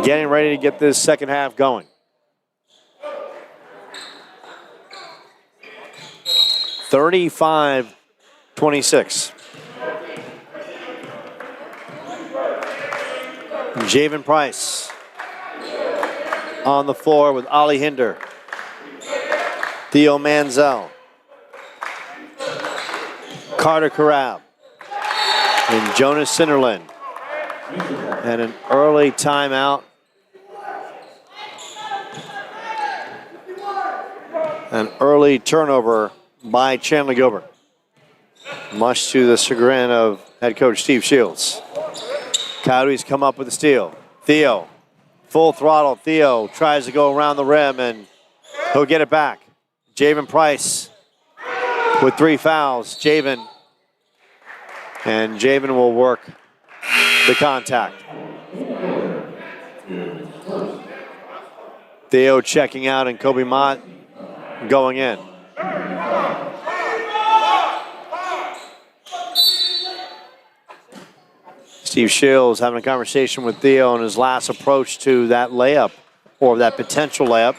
getting ready to get this second half going. 35-26. Javen Price on the floor with Ollie Hinder, Theo Manziel, Carter Carab, and Jonas Sinnerlin. And an early timeout. An early turnover by Chandler-Gilbert, much to the chagrin of head coach Steve Shields. Coyotes come up with a steal. Theo, full throttle. Theo tries to go around the rim, and he'll get it back. Javen Price with 3 fouls. Javen will work the contact. Theo checking out, and Kobe Mott going in. Steve Shields having a conversation with Theo on his last approach to that layup, or that potential layup.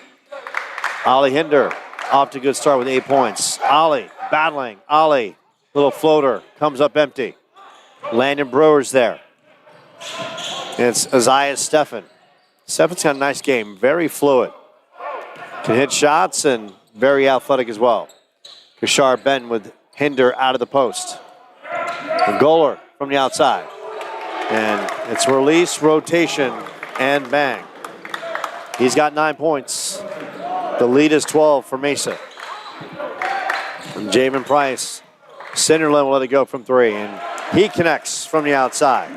Ollie Hinder off to a good start with 8 points. Ollie battling. Ollie, little floater, comes up empty. Landon Brewer's there. And it's Isaiah Steffen. Steffen's got a nice game, very fluid. Can hit shots and very athletic as well. Kashar Benton with Hinder out of the post. And Goller from the outside. And it's release, rotation, and bang. He's got 9 points. The lead is 12 for Mesa. And Javen Price, Sinnerlin will let it go from 3, and he connects from the outside.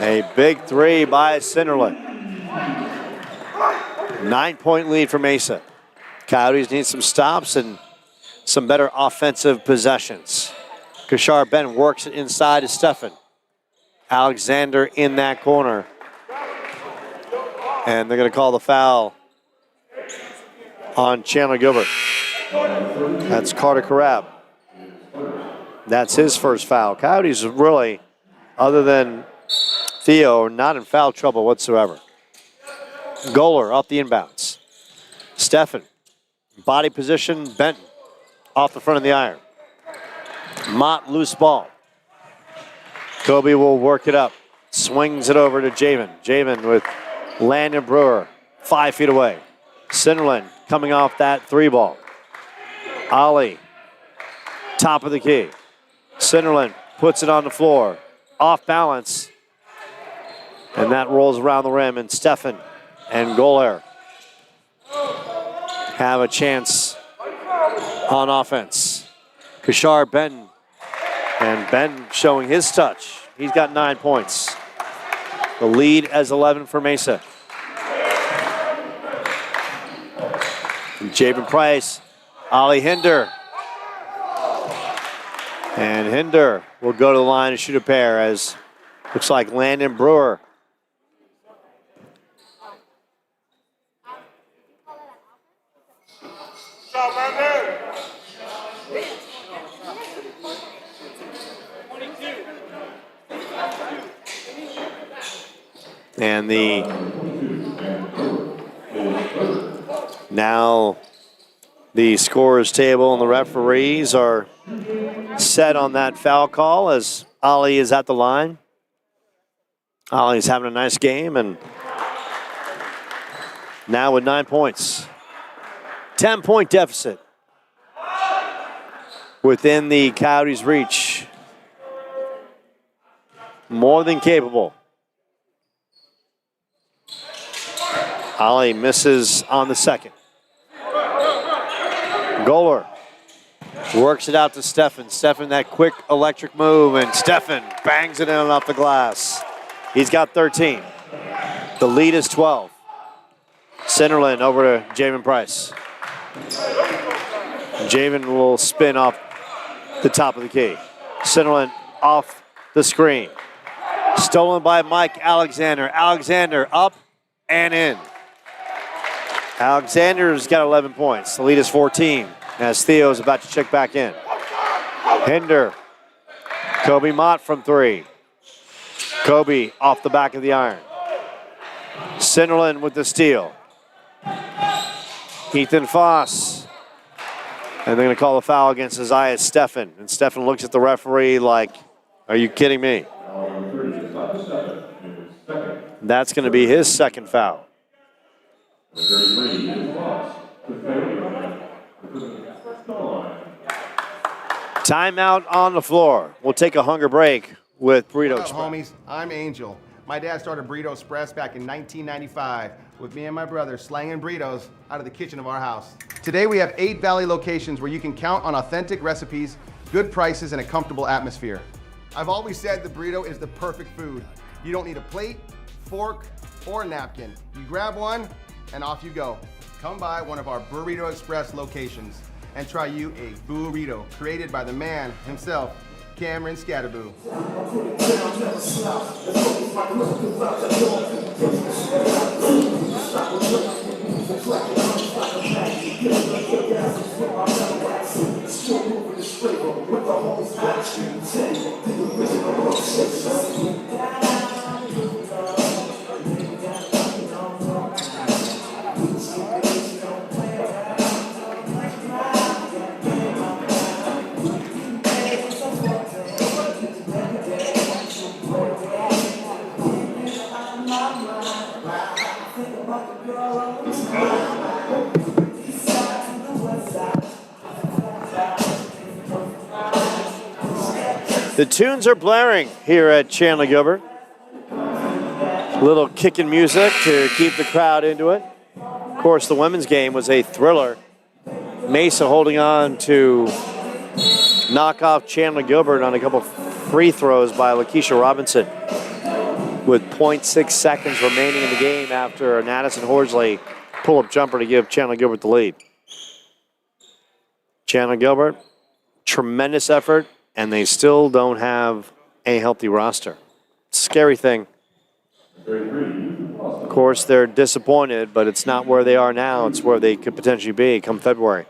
A big 3 by Sinnerlin. 9-point lead for Mesa. Coyotes need some stops and some better offensive possessions. Kashar Ben works it inside to Steffen. Alexander in that corner. And they're going to call the foul on Chandler-Gilbert. That's Carter Carab. That's his first foul. Coyotes really, other than Theo, are not in foul trouble whatsoever. Goller off the inbounds. Steffen, body position, Benton off the front of the iron. Mott, loose ball. Kobe will work it up. Swings it over to Javen. Javen with Landon Brewer, 5 feet away. Sinnerlin coming off that 3 ball. Ollie, top of the key. Sinnerlin puts it on the floor. Off balance. And that rolls around the rim, and Steffen and Goller have a chance on offense. Kashar Benton, and Benton showing his touch. He's got 9 points. The lead as 11 for Mesa. Javen Price, Ollie Hinder. And Hinder will go to the line and shoot a pair, as looks like Landon Brewer. And now the scorers table and the referees are set on that foul call as Ali is at the line. Ali's having a nice game, and now with 9 points. 10-point deficit within the Coyotes' reach. More than capable. Ali misses on the second. Goaler works it out to Steffen. Steffen, that quick electric move, and Steffen bangs it in off the glass. He's got 13. The lead is 12. Centerland over to Javen Price. Javen will spin off the top of the key. Centerland off the screen. Stolen by Mike Alexander. Alexander up and in. Alexander's got 11 points. The lead is 14 as Theo is about to check back in. Hinder. Kobe Mott from 3. Kobe off the back of the iron. Centerland with the steal. Ethan Foss. And they're going to call a foul against Isaiah Steffen. And Steffen looks at the referee like, are you kidding me? That's going to be his second foul. Timeout on the floor. We'll take a hunger break with Burrito What's up, Express. homies? I'm Angel. My dad started Burrito Express back in 1995 with me and my brother slanging burritos out of the kitchen of our house. Today we have 8 Valley locations where you can count on authentic recipes, good prices, and a comfortable atmosphere. I've always said the burrito is the perfect food. You don't need a plate, fork, or a napkin. You grab one and off you go. Come by one of our Burrito Express locations and try you a burrito created by the man himself, Cameron Scatterboo. The tunes are blaring here at Chandler-Gilbert. Little kicking music to keep the crowd into it. Of course, the women's game was a thriller. Mesa holding on to knock off Chandler-Gilbert on a couple free throws by Lakeisha Robinson with 0.6 seconds remaining in the game after an Addison Horsley pull-up jumper to give Chandler-Gilbert the lead. Chandler-Gilbert, tremendous effort, and they still don't have a healthy roster. Scary thing. Of course, they're disappointed, but it's not where they are now. It's where they could potentially be come February.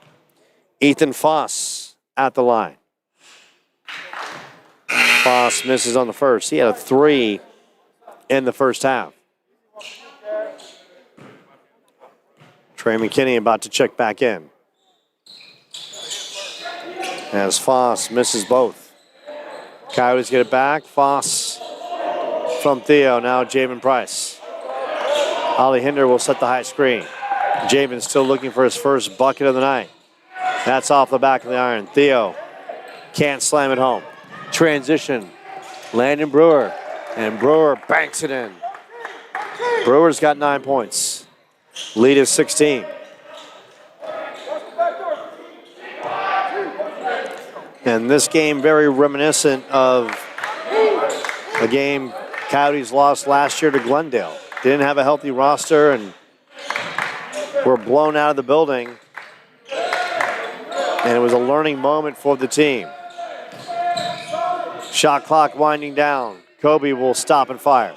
Ethan Foss at the line. Foss misses on the first. He had a 3 in the first half. Trey McKinney about to check back in. As Foss misses both. Coyotes get it back. Foss from Theo. Now Javen Price. Ollie Hinder will set the high screen. Javen still looking for his first bucket of the night. That's off the back of the iron. Theo can't slam it home. Transition. Landon Brewer. And Brewer banks it in. Brewer's got 9 points. Lead is 16. And this game very reminiscent of a game Coyotes lost last year to Glendale. Didn't have a healthy roster and were blown out of the building. And it was a learning moment for the team. Shot clock winding down. Kobe will stop and fire.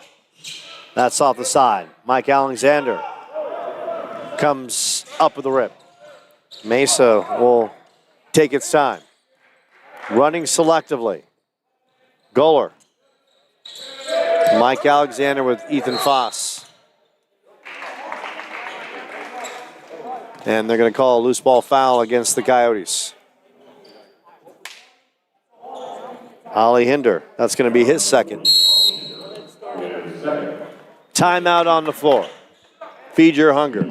That's off the side. Mike Alexander comes up with a rip. Mesa will take its time. Running selectively. Goaler Mike Alexander with Ethan Foss. And they're going to call a loose ball foul against the Coyotes. Ollie Hinder, that's going to be his second. Timeout on the floor. Feed your hunger.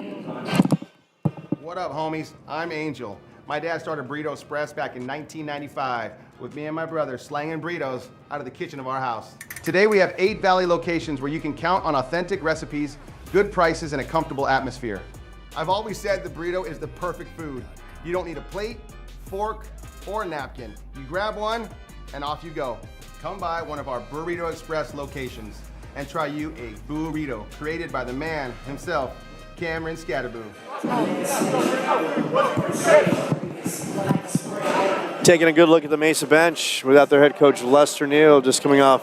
What up, homies? I'm Angel. My dad started Burrito Express back in 1995 with me and my brother slanging burritos out of the kitchen of our house. Today we have 8 Valley locations where you can count on authentic recipes, good prices, and a comfortable atmosphere. I've always said the burrito is the perfect food. You don't need a plate, fork, or a napkin. You grab one and off you go. Come by one of our Burrito Express locations and try you a burrito created by the man himself, Cameron Scatterboo. Taking a good look at the Mesa bench without their head coach Lester Neal, just coming off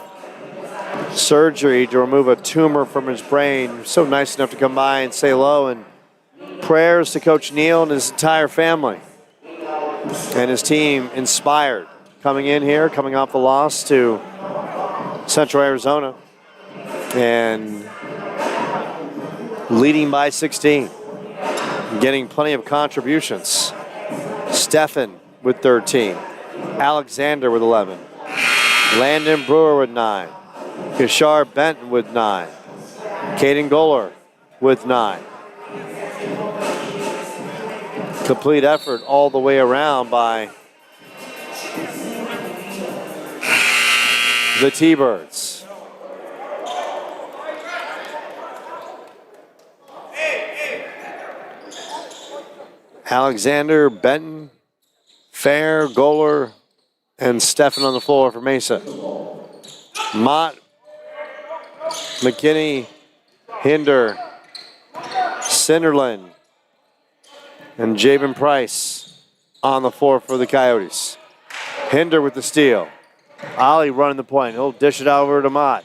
surgery to remove a tumor from his brain. So nice enough to come by and say hello, and prayers to Coach Neal and his entire family and his team, inspired coming in here, coming off the loss to Central Arizona and leading by 16, getting plenty of contributions. Stefan with 13, Alexander with 11, Landon Brewer with 9, Kishar Benton with 9, Caden Goller with 9. Complete effort all the way around by the T-Birds. Alexander, Benton, Fair, Goller, and Stefan on the floor for Mesa. Mott, McKinney, Hinder, Sinderland, and Javen Price on the floor for the Coyotes. Hinder with the steal. Ollie running the point. He'll dish it over to Mott.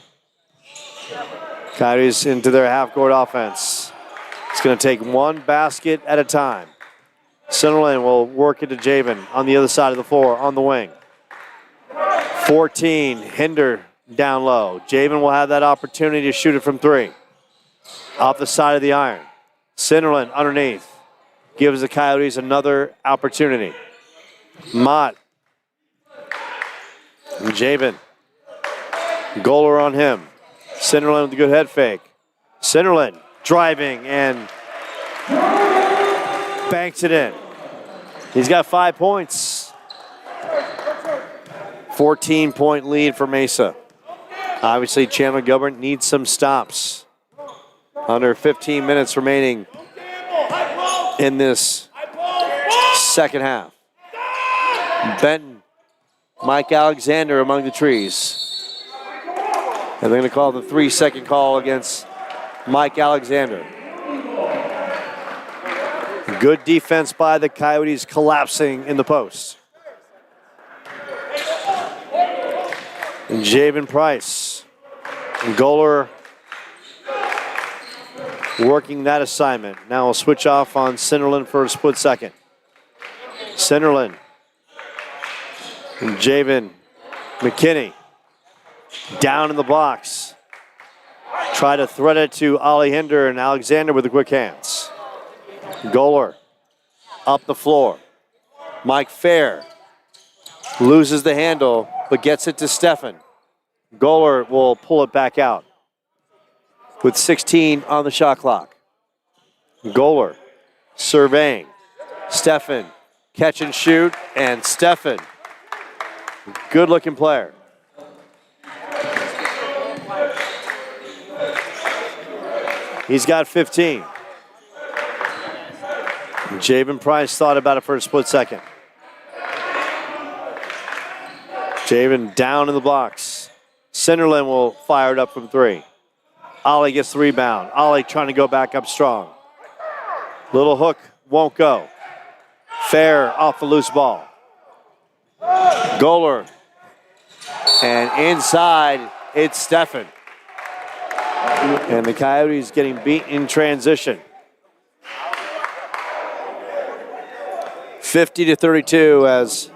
Coyotes into their half-court offense. It's going to take one basket at a time. Sunderland will work into Javen on the other side of the floor on the wing. 14, Hinder down low. Javen will have that opportunity to shoot it from 3. Off the side of the iron. Sunderland underneath. Gives the Coyotes another opportunity. Mott. Javen. Goller on him. Sunderland with a good head fake. Sunderland driving and banks it in. He's got 5 points. 14-point lead for Mesa. Obviously, Chandler-Gilbert needs some stops. Under 15 minutes remaining in this second half. Benton, Mike Alexander among the trees. And they're going to call the 3-second call against Mike Alexander. Good defense by the Coyotes, collapsing in the post. And Javen Price. And Goller working that assignment. Now we'll switch off on Sinderland for a split second. Sinderland. And Javen McKinney. Down in the box. Try to thread it to Ollie Hinder and Alexander with the quick hands. Goller up the floor. Mike Fair loses the handle, but gets it to Stefan. Goller will pull it back out with 16 on the shot clock. Goller surveying. Stefan, catch and shoot, and Stefan, good looking player. He's got 15. Javen Price thought about it for a split second. Javen down in the box. Sinderland will fire it up from 3. Ollie gets the rebound. Ollie trying to go back up strong. Little hook won't go. Fair off the loose ball. Goller. And inside, it's Stefan. And the Coyotes getting beat in transition. 50-32 as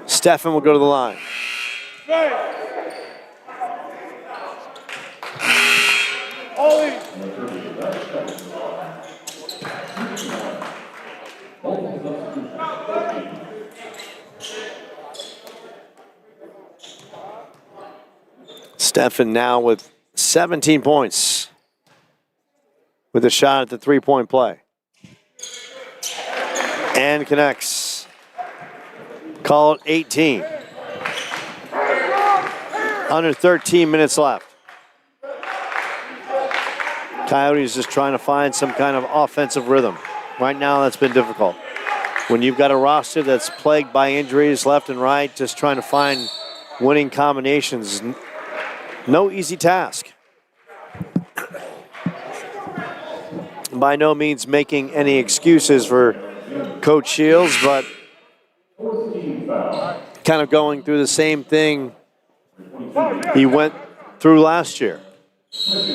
Stefan will go to the line. Stephen now with 17 points with a shot at the three-point play. And connects. Call it 18. Under 13 minutes left. Coyotes just trying to find some kind of offensive rhythm. Right now, that's been difficult. When you've got a roster that's plagued by injuries left and right, just trying to find winning combinations, no easy task. By no means making any excuses for Coach Shields, but kind of going through the same thing he went through last year.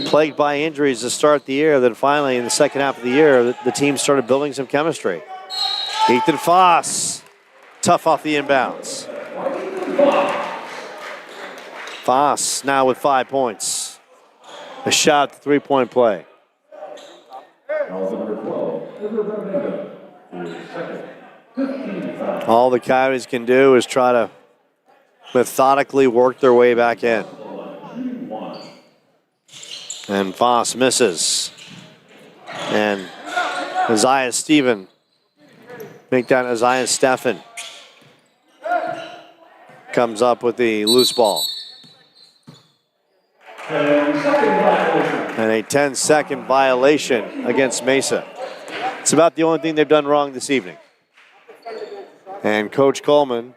Plagued by injuries to start the year, then finally in the second half of the year, the team started building some chemistry. Ethan Foss, tough off the inbounds. Foss now with 5 points. A shot at the three-point play. All the Coyotes can do is try to methodically work their way back in. And Foss misses. And Isaiah Steffen, make that Isaiah Steffen, comes up with the loose ball. And a 10-second violation against Mesa. It's about the only thing they've done wrong this evening. And Coach Coleman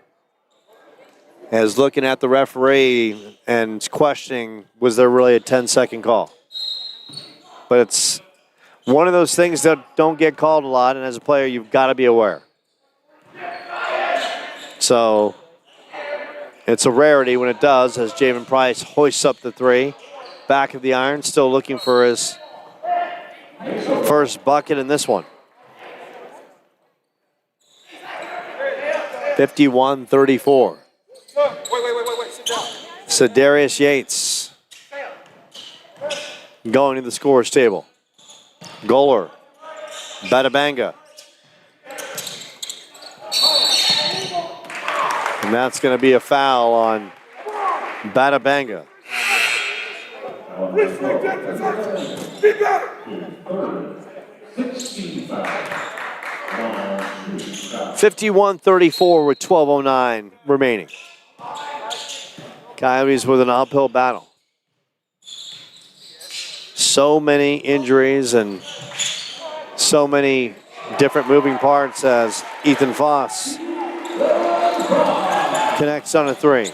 is looking at the referee and questioning, was there really a 10-second call? But it's one of those things that don't get called a lot, and as a player, you've got to be aware. So it's a rarity when it does, as Javen Price hoists up the three. Back of the iron, still looking for his first bucket in this one. 51-34. Sedarius Yates going to the scorer's table. Goaler, Batabanga. And that's going to be a foul on Batabanga. 51-34 with 12:09 remaining. Coyotes with an uphill battle. So many injuries and so many different moving parts as Ethan Foss connects on a three.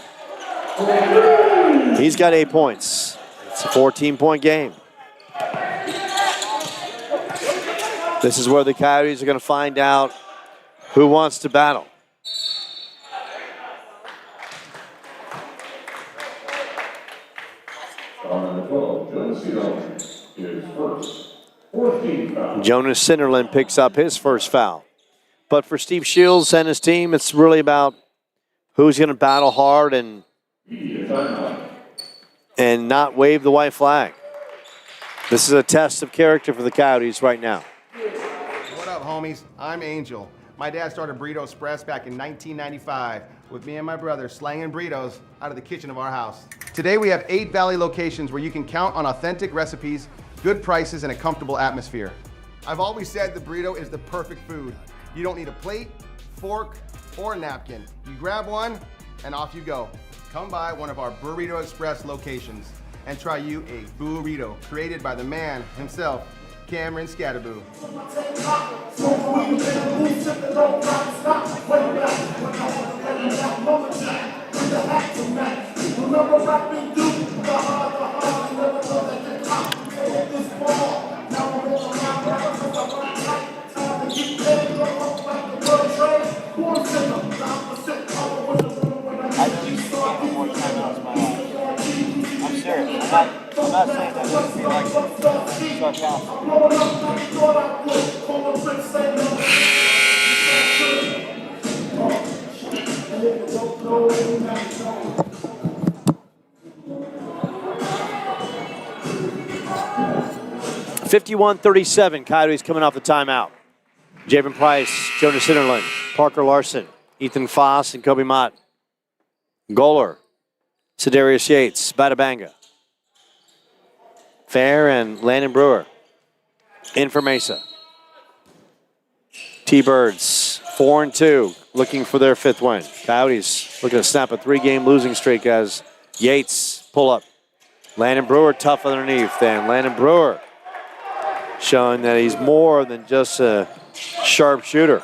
He's got 8 points. It's a 14-point game. This is where the Coyotes are going to find out who wants to battle. Jonas Sinderland picks up his first foul. But for Steve Shields and his team, it's really about who's going to battle hard and not wave the white flag. This is a test of character for the Coyotes right now. What up, homies? I'm Angel. My dad started Burrito Express back in 1995 with me and my brother slanging burritos out of the kitchen of our house. Today we have 8 Valley locations where you can count on authentic recipes, good prices, and a comfortable atmosphere. I've always said the burrito is the perfect food. You don't need a plate, fork, or a napkin. You grab one and off you go. Come by one of our Burrito Express locations and try you a burrito created by the man himself, Cameron Scatterboo. I'm serious. I'm not saying that to be like sarcastic. 51-37, Coyotes coming off the timeout. Javen Price, Jonas Sinnerlin, Parker Larson, Ethan Foss, and Kobe Mott. Goaler, Sedarius Yates, Batabanga. Fair and Landon Brewer. In for Mesa. T-Birds, 4-2, looking for their 5th win. Coyotes looking to snap a 3-game losing streak as Yates pull up. Landon Brewer tough underneath, and Landon Brewer showing that he's more than just a sharp shooter.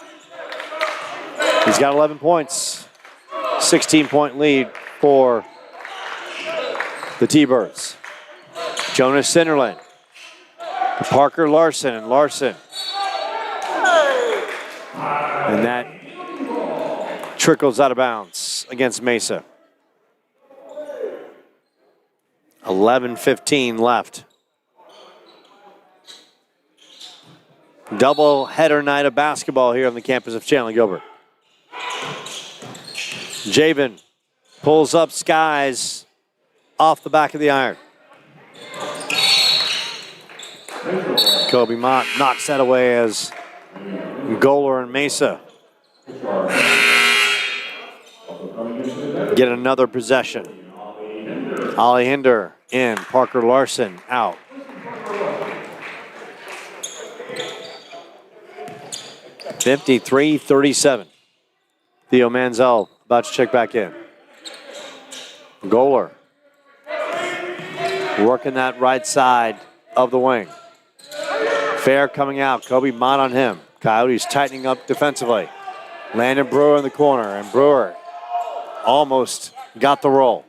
He's got 11 points, 16-point lead for the T-Birds. Jonas Sinnerlin, Parker Larson, and Larson. And that trickles out of bounds against Mesa. 11:15 left. Double header night of basketball here on the campus of Chandler-Gilbert. Javen pulls up Skies off the back of the iron. Kobe Mott knocks that away as Goaler and Mesa get another possession. Ollie Hinder in, Parker Larson out. (53-37). Theo Manziel about to check back in. Goaler working that right side of the wing. Fair coming out. Kobe Mott on him. Coyotes tightening up defensively. Landon Brewer in the corner, and Brewer almost got the roll.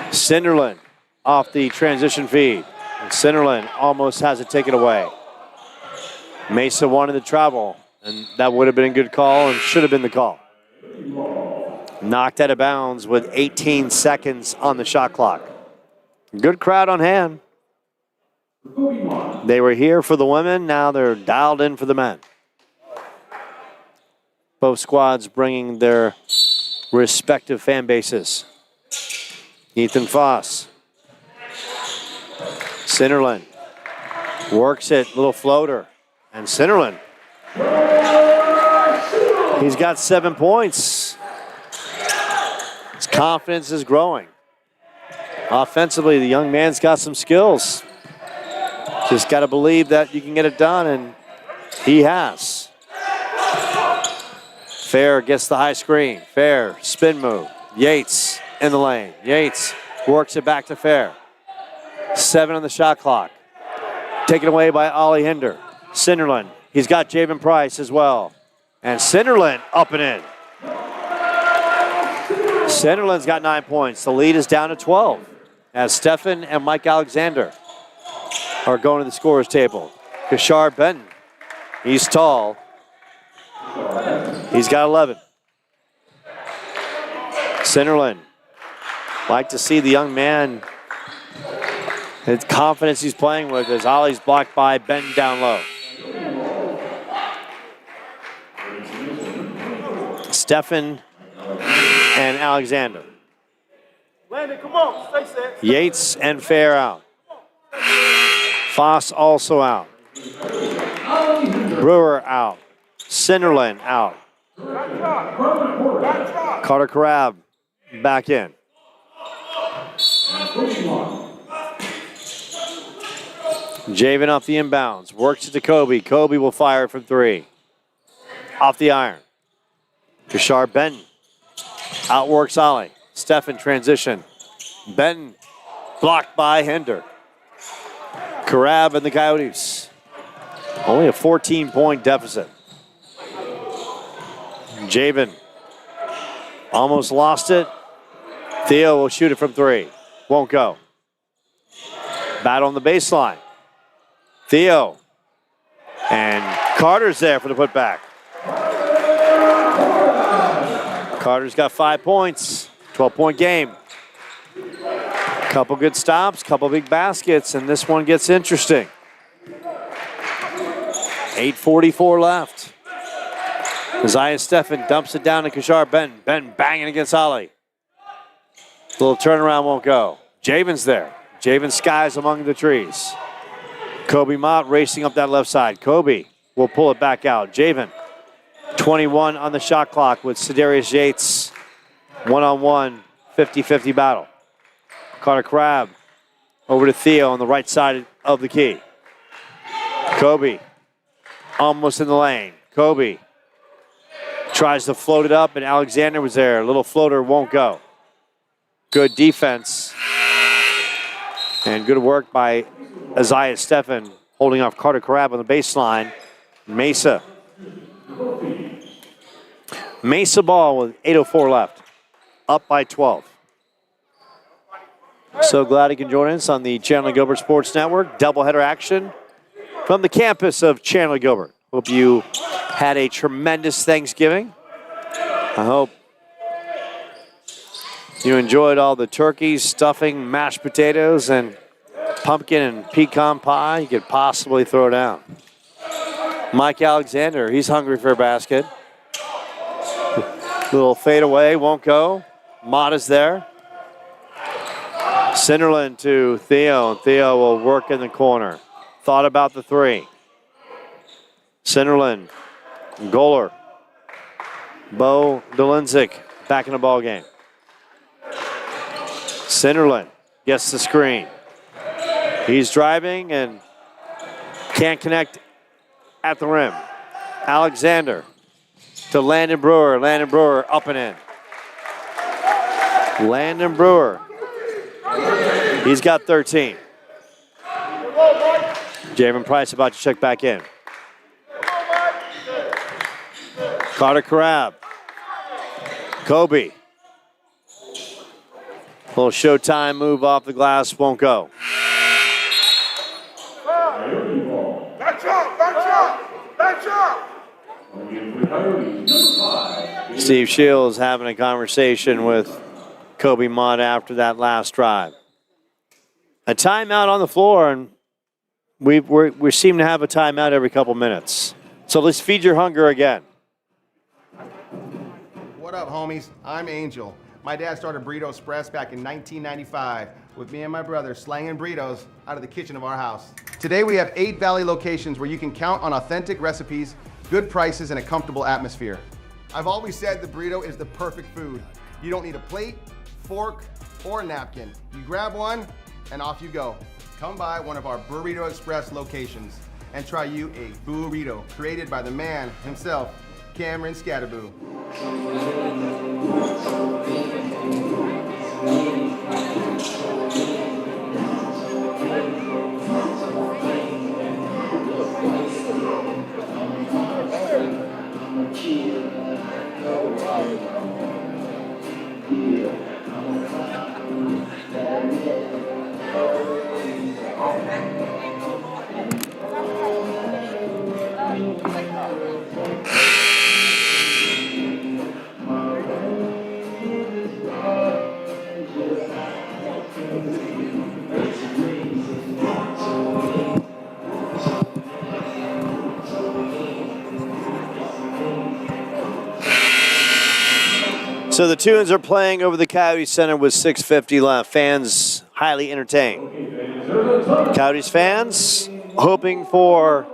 Sinderlin off the transition feed. And Sinderlin almost has it taken away. Mesa wanted to travel, and that would have been a good call and should have been the call. Knocked out of bounds with 18 seconds on the shot clock. Good crowd on hand. They were here for the women, now they're dialed in for the men. Both squads bringing their respective fan bases. Ethan Foss. Sinnerlin works it, little floater. And Sinnerlin, he's got 7 points. His confidence is growing. Offensively, the young man's got some skills. Just got to believe that you can get it done, and he has. Fair gets the high screen. Fair, spin move. Yates in the lane. Yates works it back to Fair. 7 on the shot clock. Taken away by Ollie Hinder. Sinderlin, he's got Javen Price as well. And Sinderlin up and in. Sinderlin's got 9 points. The lead is down to 12 as Stefan and Mike Alexander are going to the scorer's table. Kashar Benton, he's tall. He's got 11. Sinderlin, like to see the young man, his confidence he's playing with as Ollie's blocked by Benton down low. Stefan and Alexander. Landon, come on, stay set. Yates and Fair out. Foss also out. Brewer out. Sinderlin out. Carter Carab back in. Javen off the inbounds. Works it to Kobe. Kobe will fire from 3. Off the iron. Kashar Benton. Outworks Ollie. Stefan transition. Benton blocked by Hinder. Carab and the Coyotes. Only a 14-point deficit. Javen almost lost it. Theo will shoot it from 3. Won't go. Battle on the baseline. Theo. And Carter's there for the putback. Carter's got 5 points. 12-point game. Couple good stops, couple big baskets, and this one gets interesting. 8:44 left. Isaiah Stefan dumps it down to Kashar Benton. Benton banging against Ollie. Little turnaround won't go. Javen's there. Javen skies among the trees. Kobe Mott racing up that left side. Kobe will pull it back out. Javen, 21 on the shot clock with Sedarius Yates. One-on-one, 50-50 battle. Carter Crabb over to Theo on the right side of the key. Kobe almost in the lane. Kobe tries to float it up, and Alexander was there. A little floater won't go. Good defense. And good work by Isaiah Steffen holding off Carter Crabb on the baseline. Mesa. Mesa ball with 8:04 left. Up by 12. So glad you can join us on the Chandler-Gilbert Sports Network. Doubleheader action from the campus of Chandler-Gilbert. Hope you had a tremendous Thanksgiving. I hope you enjoyed all the turkey, stuffing, mashed potatoes, and pumpkin and pecan pie you could possibly throw down. Mike Alexander, he's hungry for a basket. Little fade away, won't go. Mott is there. Sinderland to Theo. Theo will work in the corner. Thought about the three. Sinderland, Goller. Bo Dolinzik back in the ball game. Sinderland gets the screen. He's driving and can't connect at the rim. Alexander to Landon Brewer. Landon Brewer up and in. Landon Brewer. He's got 13. Javen Price about to check back in. Carter Crabb. Kobe. Little Showtime move off the glass, won't go. Steve Shields having a conversation with Kobe Mott after that last drive. A timeout on the floor, and we seem to have a timeout every couple minutes. So let's feed your hunger again. What up, homies? I'm Angel. My dad started Burrito Express back in 1995 with me and my brother slanging burritos out of the kitchen of our house. Today we have 8 Valley locations where you can count on authentic recipes, good prices, and a comfortable atmosphere. I've always said the burrito is the perfect food. You don't need a plate, fork, or a napkin. You grab one and off you go. Come by one of our Burrito Express locations and try you a burrito created by the man himself, Cameron Scatterboo. So the Tunes are playing over the Coyote Center with 6:50 left. Fans highly entertained. Coyotes fans hoping for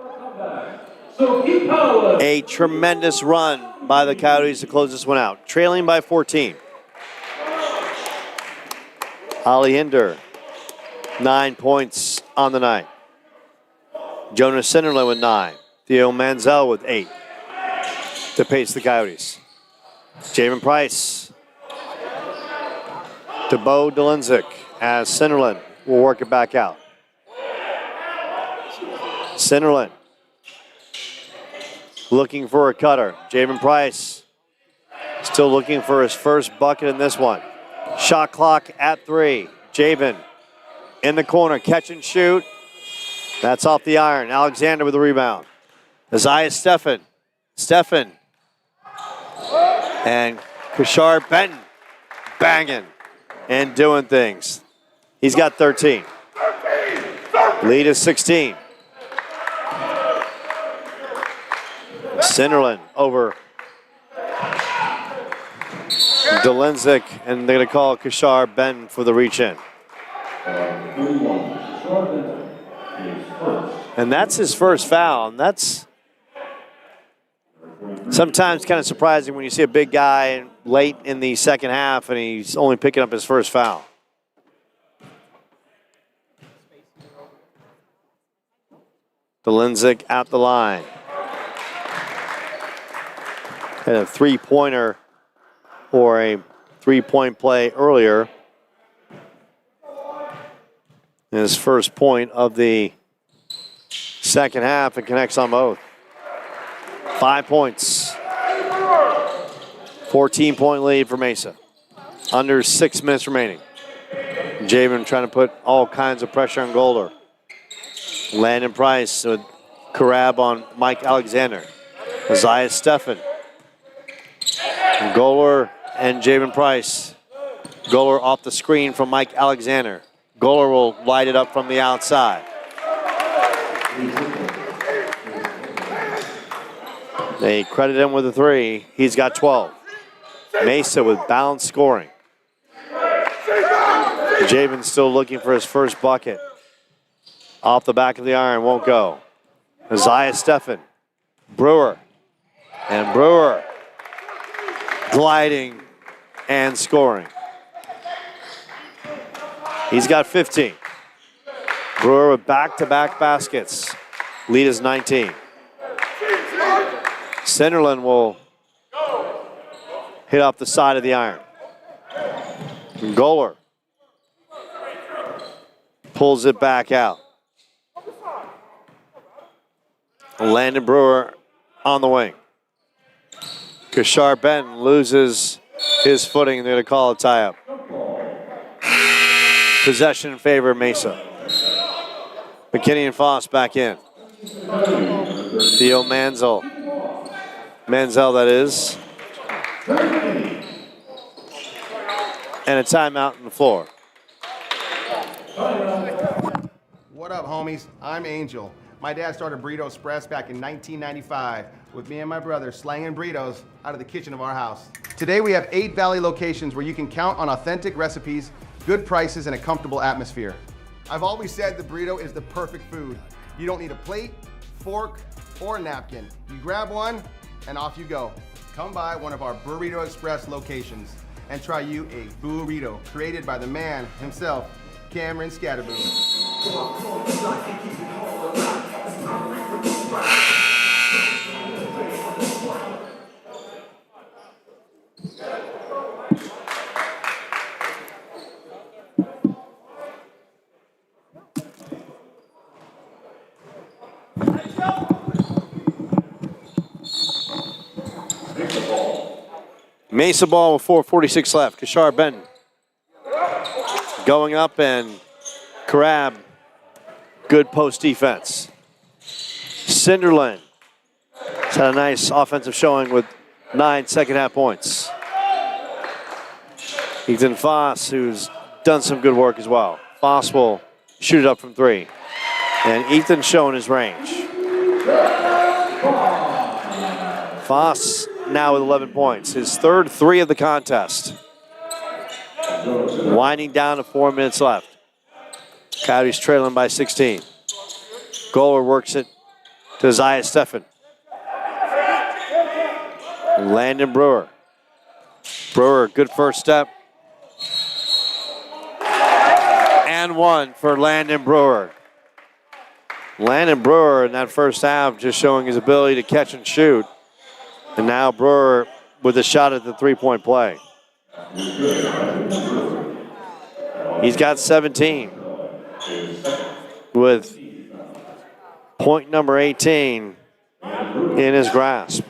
a tremendous run by the Coyotes to close this one out. Trailing by 14. Ali Hinder, 9 points on the night. Jonas Sinderland with 9. Theo Manziel with 8 to pace the Coyotes. Javen Price to Bo Dolinzik as Sinderland will work it back out. Sinderland looking for a cutter. Javen Price still looking for his first bucket in this one. Shot clock at 3. Javen in the corner, catch and shoot. That's off the iron. Alexander with the rebound. Isaiah Steffen. Steffen. And Kashar Benton banging and doing things. He's got 13. Lead is 16. Sinderland over Dolinzik, and they're going to call Kashar Benton for the reach in. 41, Kishore Benton, his first. And that's his first foul. And that's sometimes kind of surprising when you see a big guy late in the second half and he's only picking up his first foul. Delinzik at the line. And a three-pointer or a three-point play earlier. His first point of the second half and connects on both. 5 points. 14-point lead for Mesa. Under 6 minutes remaining. Javen trying to put all kinds of pressure on Golder. Landon Price with Carab on Mike Alexander. Isaiah Steffen. Golder and Javen Price. Golder off the screen from Mike Alexander. Golder will light it up from the outside. They credit him with a 3. He's got 12. Mesa with balanced scoring. Javen still looking for his first bucket. Off the back of the iron, won't go. Isaiah Steffen. Brewer. And Brewer gliding and scoring. He's got 15. Brewer with back-to-back baskets. Lead is 19. Sunderland will hit off the side of the iron. Goller pulls it back out. Landon Brewer on the wing. Kishar Benton loses his footing. They're going to call a tie-up. Possession in favor of Mesa. McKinney and Foss back in. Theo Manzel. Manzel, that is. And a timeout on the floor. What up, homies? I'm Angel. My dad started Burrito Express back in 1995 with me and my brother slanging burritos out of the kitchen of our house. Today we have 8 Valley locations where you can count on authentic recipes, good prices, and a comfortable atmosphere. I've always said the burrito is the perfect food. You don't need a plate, fork, or a napkin. You grab one and off you go. Come by one of our Burrito Express locations and try you a burrito created by the man himself, Cameron Scatterboom. Mesa ball with 4:46 left. Kishar Benton going up and Carab. Good post defense. Sunderland has had a nice offensive showing with 9 second half points. Ethan Foss, who's done some good work as well. Foss will shoot it up from 3. And Ethan showing his range. Foss now with 11 points. His third 3 of the contest. Winding down to 4 minutes left. Coyotes trailing by 16. Goller works it to Isaiah Steffen. Landon Brewer. Brewer, good first step. And 1 for Landon Brewer. Landon Brewer in that first half just showing his ability to catch and shoot. And now Brewer with a shot at the 3-point play. He's got 17 with point number 18 in his grasp.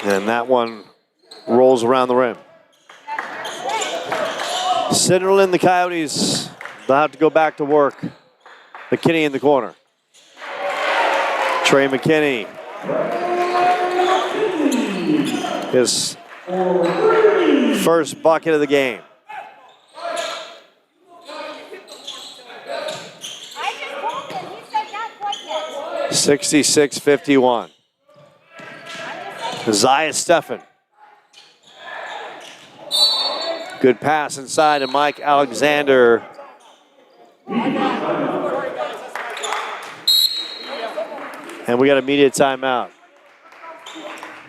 And that one rolls around the rim. Sunderland, the Coyotes, they'll have to go back to work. McKinney in the corner. Trey McKinney. His first bucket of the game. 66-51. Isaiah Steffen. Good pass inside to Mike Alexander. And we got immediate timeout.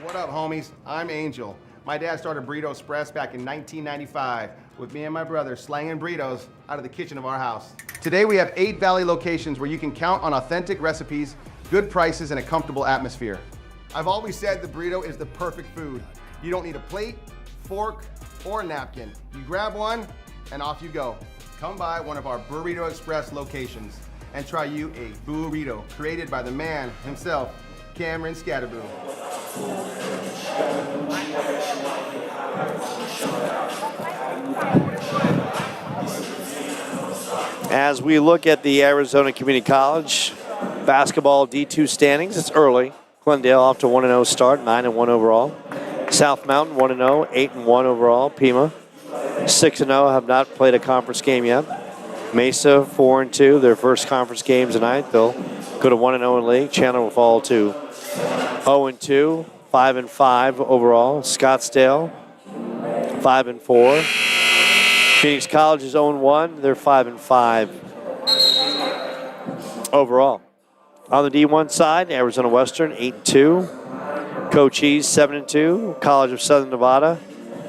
What up, homies? I'm Angel. My dad started Burrito Express back in 1995 with me and my brother slanging burritos out of the kitchen of our house. Today we have 8 Valley locations where you can count on authentic recipes, good prices, and a comfortable atmosphere. I've always said the burrito is the perfect food. You don't need a plate, fork, or napkin. You grab one and off you go. Come by one of our Burrito Express locations and try you a burrito created by the man himself, Cameron Scatterboo. As we look at the Arizona Community College basketball D2 standings, it's early. Glendale off to 1-0 start, 9-1 overall. South Mountain 1-0, 8-1 overall. Pima 6-0, have not played a conference game yet. Mesa 4-2, their first conference game tonight. They'll go to 1-0 in league. Chandler will fall to 0-2, 5-5 overall. Scottsdale 5-4. Phoenix College is 0-1. They're 5-5 overall. On the D1 side, Arizona Western 8-2. Cochise 7-2. College of Southern Nevada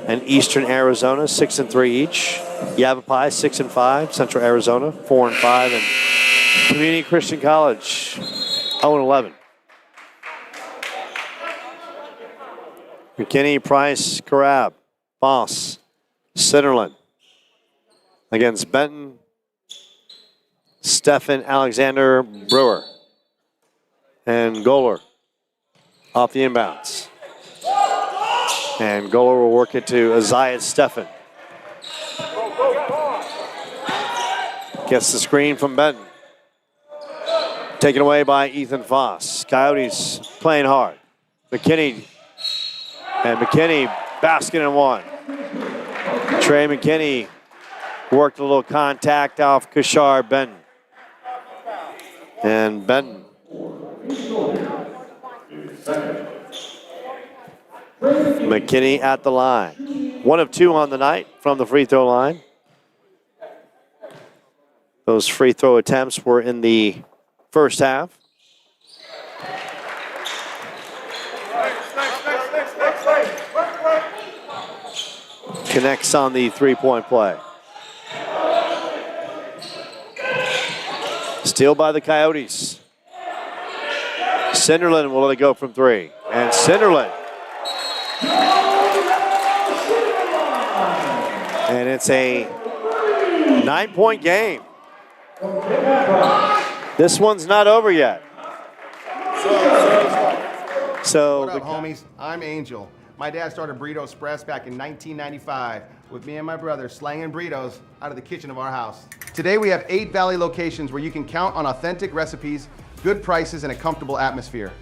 and Eastern Arizona 6-3 each. Yavapai 6-5. Central Arizona 4-5, and Community Christian College 0-11. McKinney, Price, Carab, Foss, Centerland against Benton, Stephan Alexander Brewer, and Goler off the inbounds. And Goler will work it to Isaiah Stephan. Gets the screen from Benton. Taken away by Ethan Foss. Coyotes playing hard. McKinney, and McKinney basket and one. Trey McKinney worked a little contact off Kashar Benton. And Benton McKinney at the line. 1 of 2 on the night from the free throw line. Those free throw attempts were in the first half. Connects on the three-point play. Steal by the Coyotes. Cinderland will let it go from 3. And Cinderland. And it's a 9-point game. This one's not over yet. So, what up, homies? I'm Angel. My dad started Burrito Express back in 1995 with me and my brother slanging burritos out of the kitchen of our house. Today we have 8 Valley locations where you can count on authentic recipes, good prices, and a comfortable atmosphere.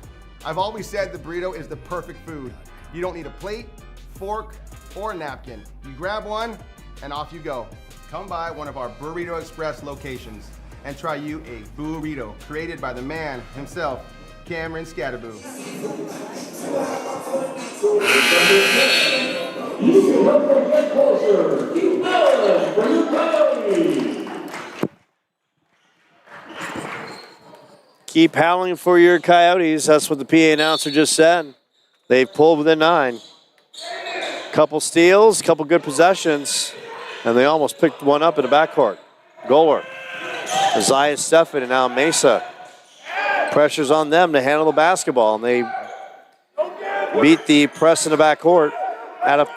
I've always said the burrito is the perfect food. You don't need a plate, fork, or napkin. You grab one and off you go. Come by one of our Burrito Express locations and try you a burrito created by the man himself, Cameron Scatterboo. keep howling for your Coyotes. That's what the PA announcer just said. They've pulled within 9. Couple steals, couple good possessions, and they almost picked one up in the backcourt. Goler, Isaiah Stephan, and now Mesa. Pressure's on them to handle the basketball, and they beat the press in the backcourt out of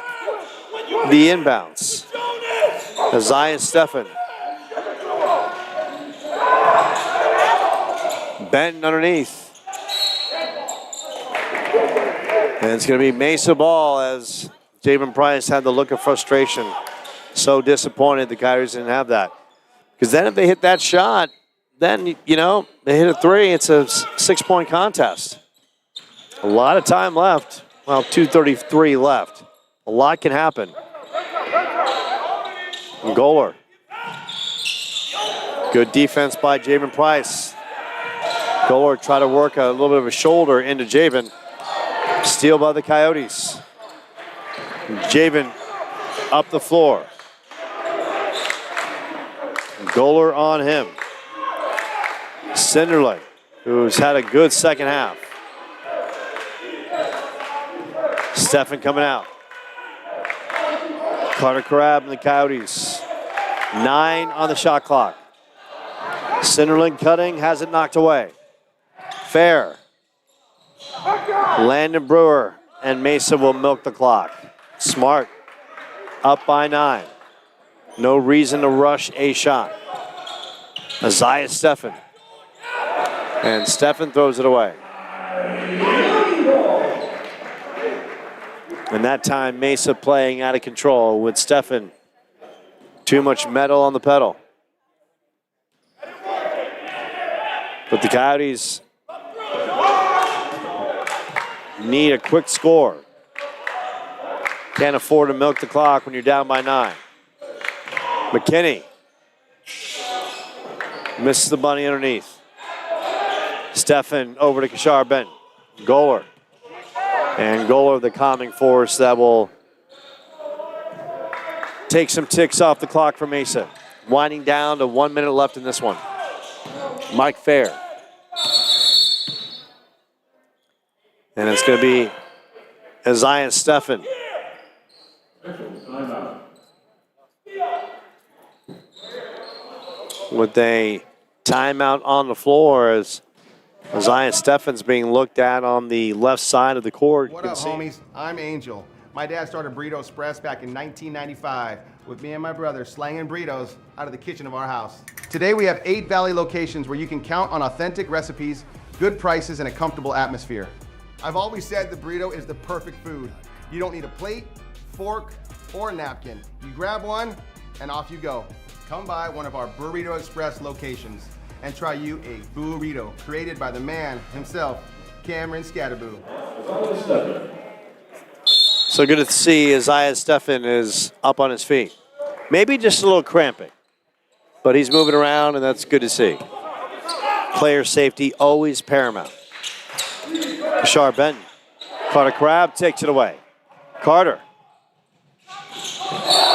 the inbounds. Isaiah Stephan. Benton underneath. And it's going to be Mesa ball as Javen Price had the look of frustration. So disappointed the Coyotes didn't have that. Because then if they hit that shot, then, you know, they hit a 3, it's a 6-point contest. A lot of time left. Well, 2:33 left. A lot can happen. And Goler. Good defense by Javen Price. Goler tried to work a little bit of a shoulder into Javen. Steal by the Coyotes. Javen up the floor. Goaler on him. Cinderlin, who's had a good second half. Steffen coming out. Carter Crab and the Coyotes. 9 on the shot clock. Cinderlin cutting, has it knocked away. Fair. Landon Brewer and Mesa will milk the clock. Smart. Up by 9. No reason to rush a shot. Isaiah Steffen. And Steffen throws it away. And that time, Mesa playing out of control with Steffen. Too much metal on the pedal. But the Coyotes need a quick score. Can't afford to milk the clock when you're down by 9. McKinney misses the bunny underneath. Steffen over to Kashar Benton. Goaler. And Goaler, the calming force that will take some ticks off the clock for Mesa. Winding down to 1 minute left in this one. Mike Fair. And it's going to be Isaiah Steffen. With a timeout on the floor as Isaiah Steffen's being looked at on the left side of the court. What up, homies? I'm Angel. My dad started Burrito Express back in 1995 with me and my brother slanging burritos out of the kitchen of our house. Today we have 8 Valley locations where you can count on authentic recipes, good prices, and a comfortable atmosphere. I've always said the burrito is the perfect food. You don't need a plate, fork, or a napkin. You grab one and off you go. Come by one of our Burrito Express locations and try you a burrito created by the man himself, Cameron Scatterboo. So good to see Isaiah Steffen is up on his feet. Maybe just a little cramping, but he's moving around and that's good to see. Player safety always paramount. Kashar Benton. Carter Crab takes it away. Carter.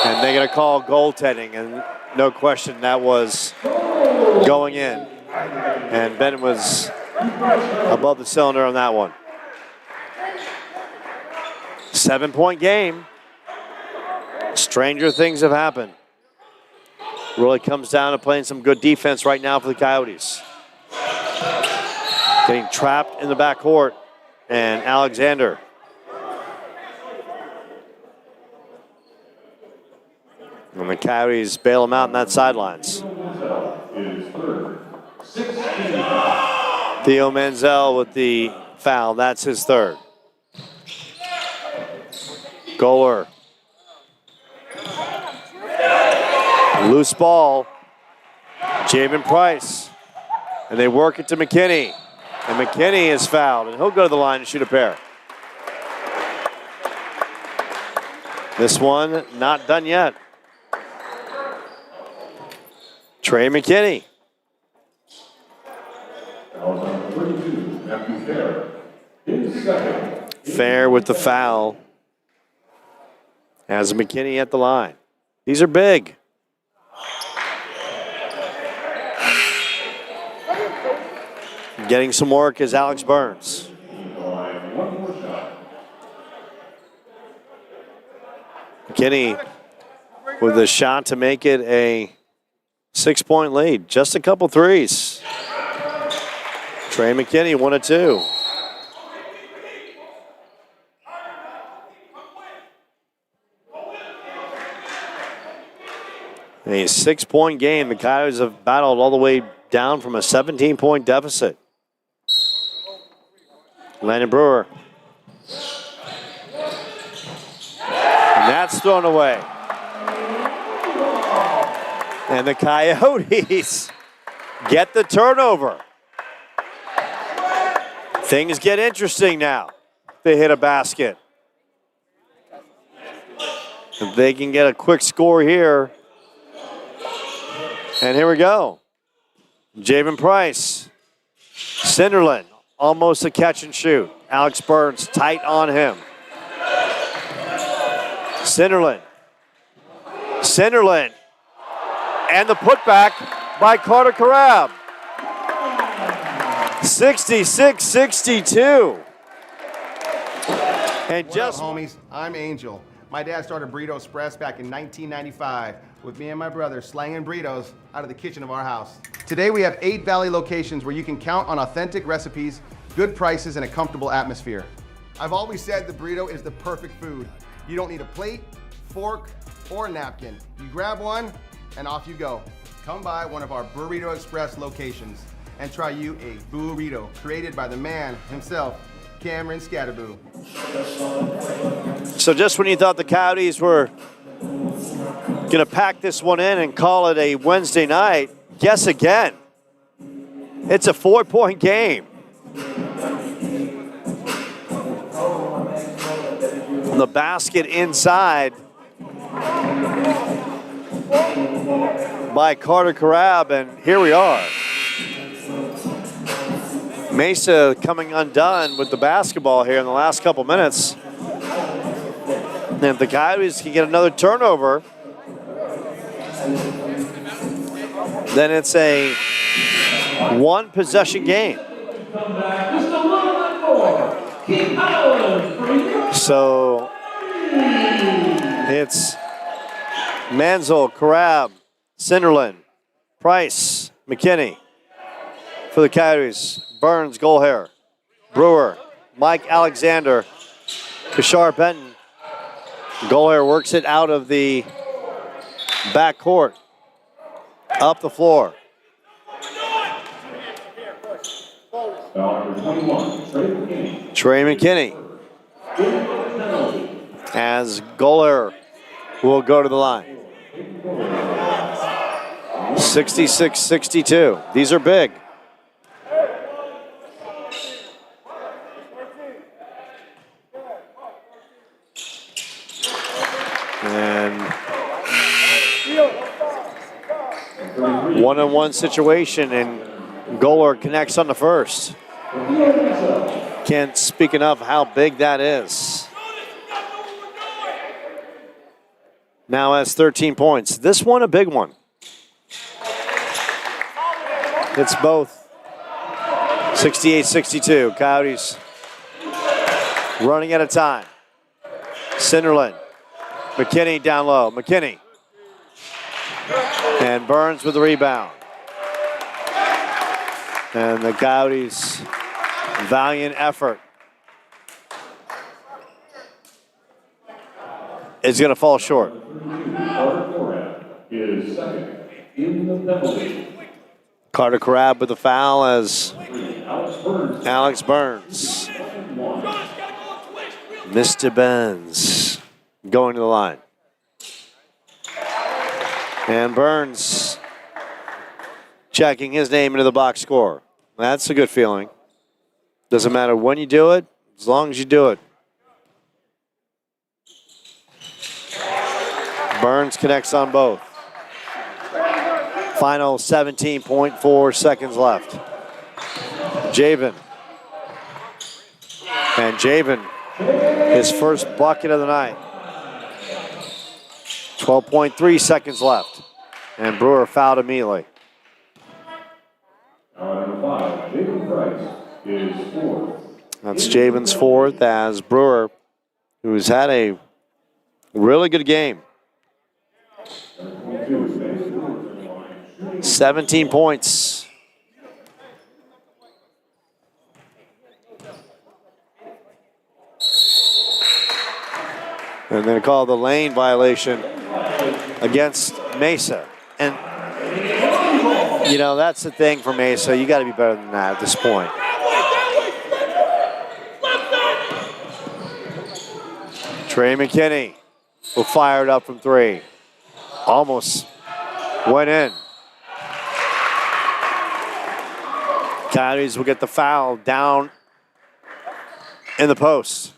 And they're going to call goaltending, and no question that was going in. And Benton was above the cylinder on that one. 7-point game. Stranger things have happened. Really comes down to playing some good defense right now for the Coyotes. Getting trapped in the backcourt, and Alexander. And the Coyotes bail him out in that sidelines. Theo Manziel with the foul. That's his third. Goaler. Loose ball. Jamin Price. And they work it to McKinney. And McKinney is fouled, and he'll go to the line and shoot a pair. This one not done yet. Trey McKinney. Fair with the foul. Has McKinney at the line. These are big. Getting some work is Alex Burns. McKinney with a shot to make it a 6-point lead. Just a couple threes. Trey McKinney, 1 of 2. A 6-point game. The Coyotes have battled all the way down from a 17-point deficit. Landon Brewer. And that's thrown away. And the Coyotes get the turnover. Things get interesting now. They hit a basket. If they can get a quick score here. And here we go. Jamin Price. Cinderlin. Almost a catch and shoot. Alex Burns tight on him. Cinderlin Cinderland. And the putback by Carter Carab. 66-62. And just homies, I'm Angel. My dad started Burrito Express back in 1995 with me and my brother slanging burritos out of the kitchen of our house. Today we have 8 Valley locations where you can count on authentic recipes, good prices, and a comfortable atmosphere. I've always said the burrito is the perfect food. You don't need a plate, fork, or napkin. You grab one and off you go. Come by one of our Burrito Express locations and try you a burrito created by the man himself, Cameron Scatterboo. So just when you thought the Coyotes were going to pack this one in and call it a Wednesday night, guess again. It's a 4-point game. The basket inside by Carter Carab, and here we are. Mesa coming undone with the basketball here in the last couple minutes. And if the Coyotes can get another turnover, then it's a one-possession game. So it's Manzel, Carab, Cinderland, Price, McKinney for the Coyotes. Burns, Golhair, Brewer, Mike Alexander, Kashar Benton. Golhair works it out of the backcourt, up the floor. Trey McKinney. As Golhair will go to the line. 66-62. These are big. And one-on-one situation, and Golhair connects on the first. Can't speak enough how big that is. Now has 13 points. This one a big one. It's both 68-62. Coyotes running out of time. Cinderland. McKinney down low. McKinney. And Burns with the rebound. And the Coyotes' valiant effort is going to fall short. Carter Carab with the foul as Alex Burns. Mr. Benz going to the line. And Burns checking his name into the box score. That's a good feeling. Doesn't matter when you do it, as long as you do it. Burns connects on both. Final 17.4 seconds left. Javen. And Javen, his first bucket of the night. 12.3 seconds left. And Brewer fouled immediately. Number 5, Javen Price is fourth. That's Javen's fourth, as Brewer, who's had a really good game. 17 points. And then call the lane violation against Mesa. And, you know, that's the thing for Mesa. You got to be better than that at this point. Trey McKinney will fire it up from three. Almost went in. Coyotes will get the foul down in the post.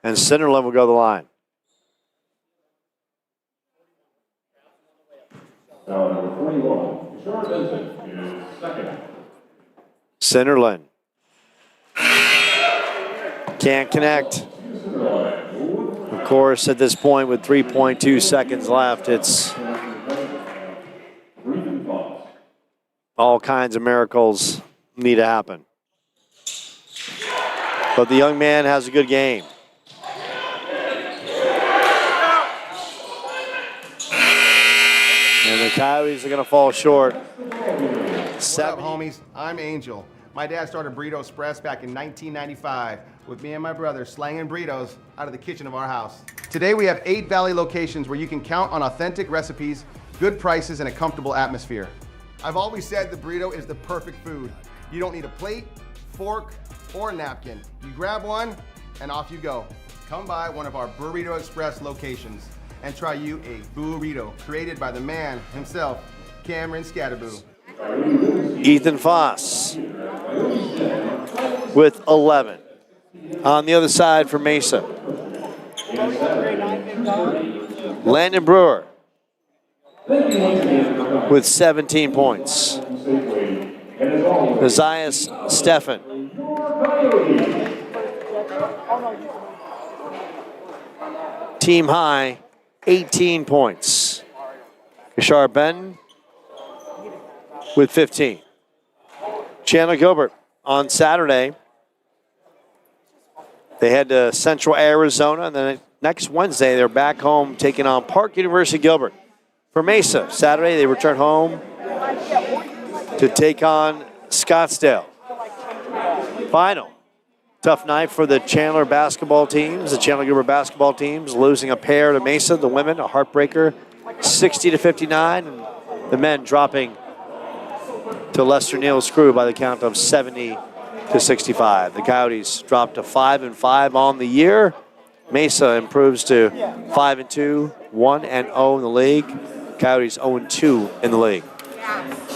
And Cinderland will go to the line. Foul number 41, Kashar Benton is second. Cinderland. Can't connect. course, at this point with 3.2 seconds left, it's all kinds of miracles need to happen. But the young man has a good game. And the Coyotes are going to fall short. What's up, homies? I'm Angel. My dad started Burrito Express back in 1995 with me and my brother slanging burritos out of the kitchen of our house. Today we have 8 Valley locations where you can count on authentic recipes, good prices, and a comfortable atmosphere. I've always said the burrito is the perfect food. You don't need a plate, fork, or napkin. You grab one and off you go. Come by one of our Burrito Express locations and try you a burrito created by the man himself, Cameron Scatterboo. Ethan Foss with 11. On the other side for Mesa, Landon Brewer with 17 points. Mazias Steffen. Team high, 18 points. Kishar Ben with 15. Chandler-Gilbert on Saturday. They head to Central Arizona, and then next Wednesday they're back home taking on Park University Gilbert. For Mesa, Saturday they return home to take on Scottsdale. Final. Tough night for the Chandler basketball teams. The Chandler-Gilbert basketball teams losing a pair to Mesa, the women, a heartbreaker, 60-59, and the men dropping to Lester Neal's crew by the count of 70-65. The Coyotes dropped to 5-5 on the year. Mesa improves to 5-2, 1-0 in the league. Coyotes 0-2 in the league.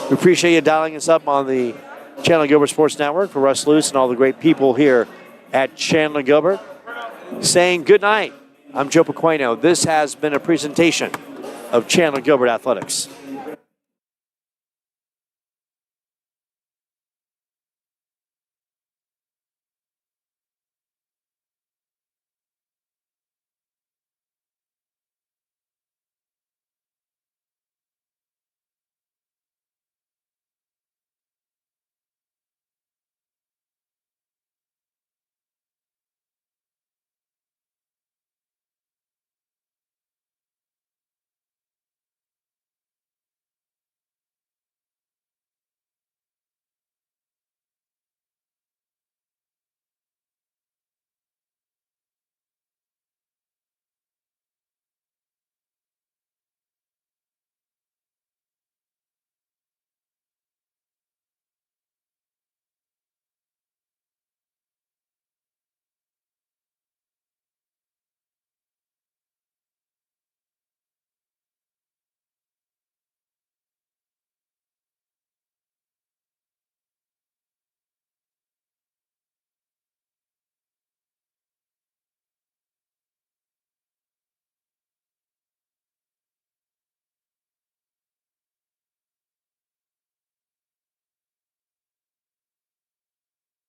We appreciate you dialing us up on the Chandler-Gilbert Sports Network. For Russ Luce and all the great people here at Chandler-Gilbert, saying good night. I'm Joe Pequeno. This has been a presentation of Chandler-Gilbert Athletics.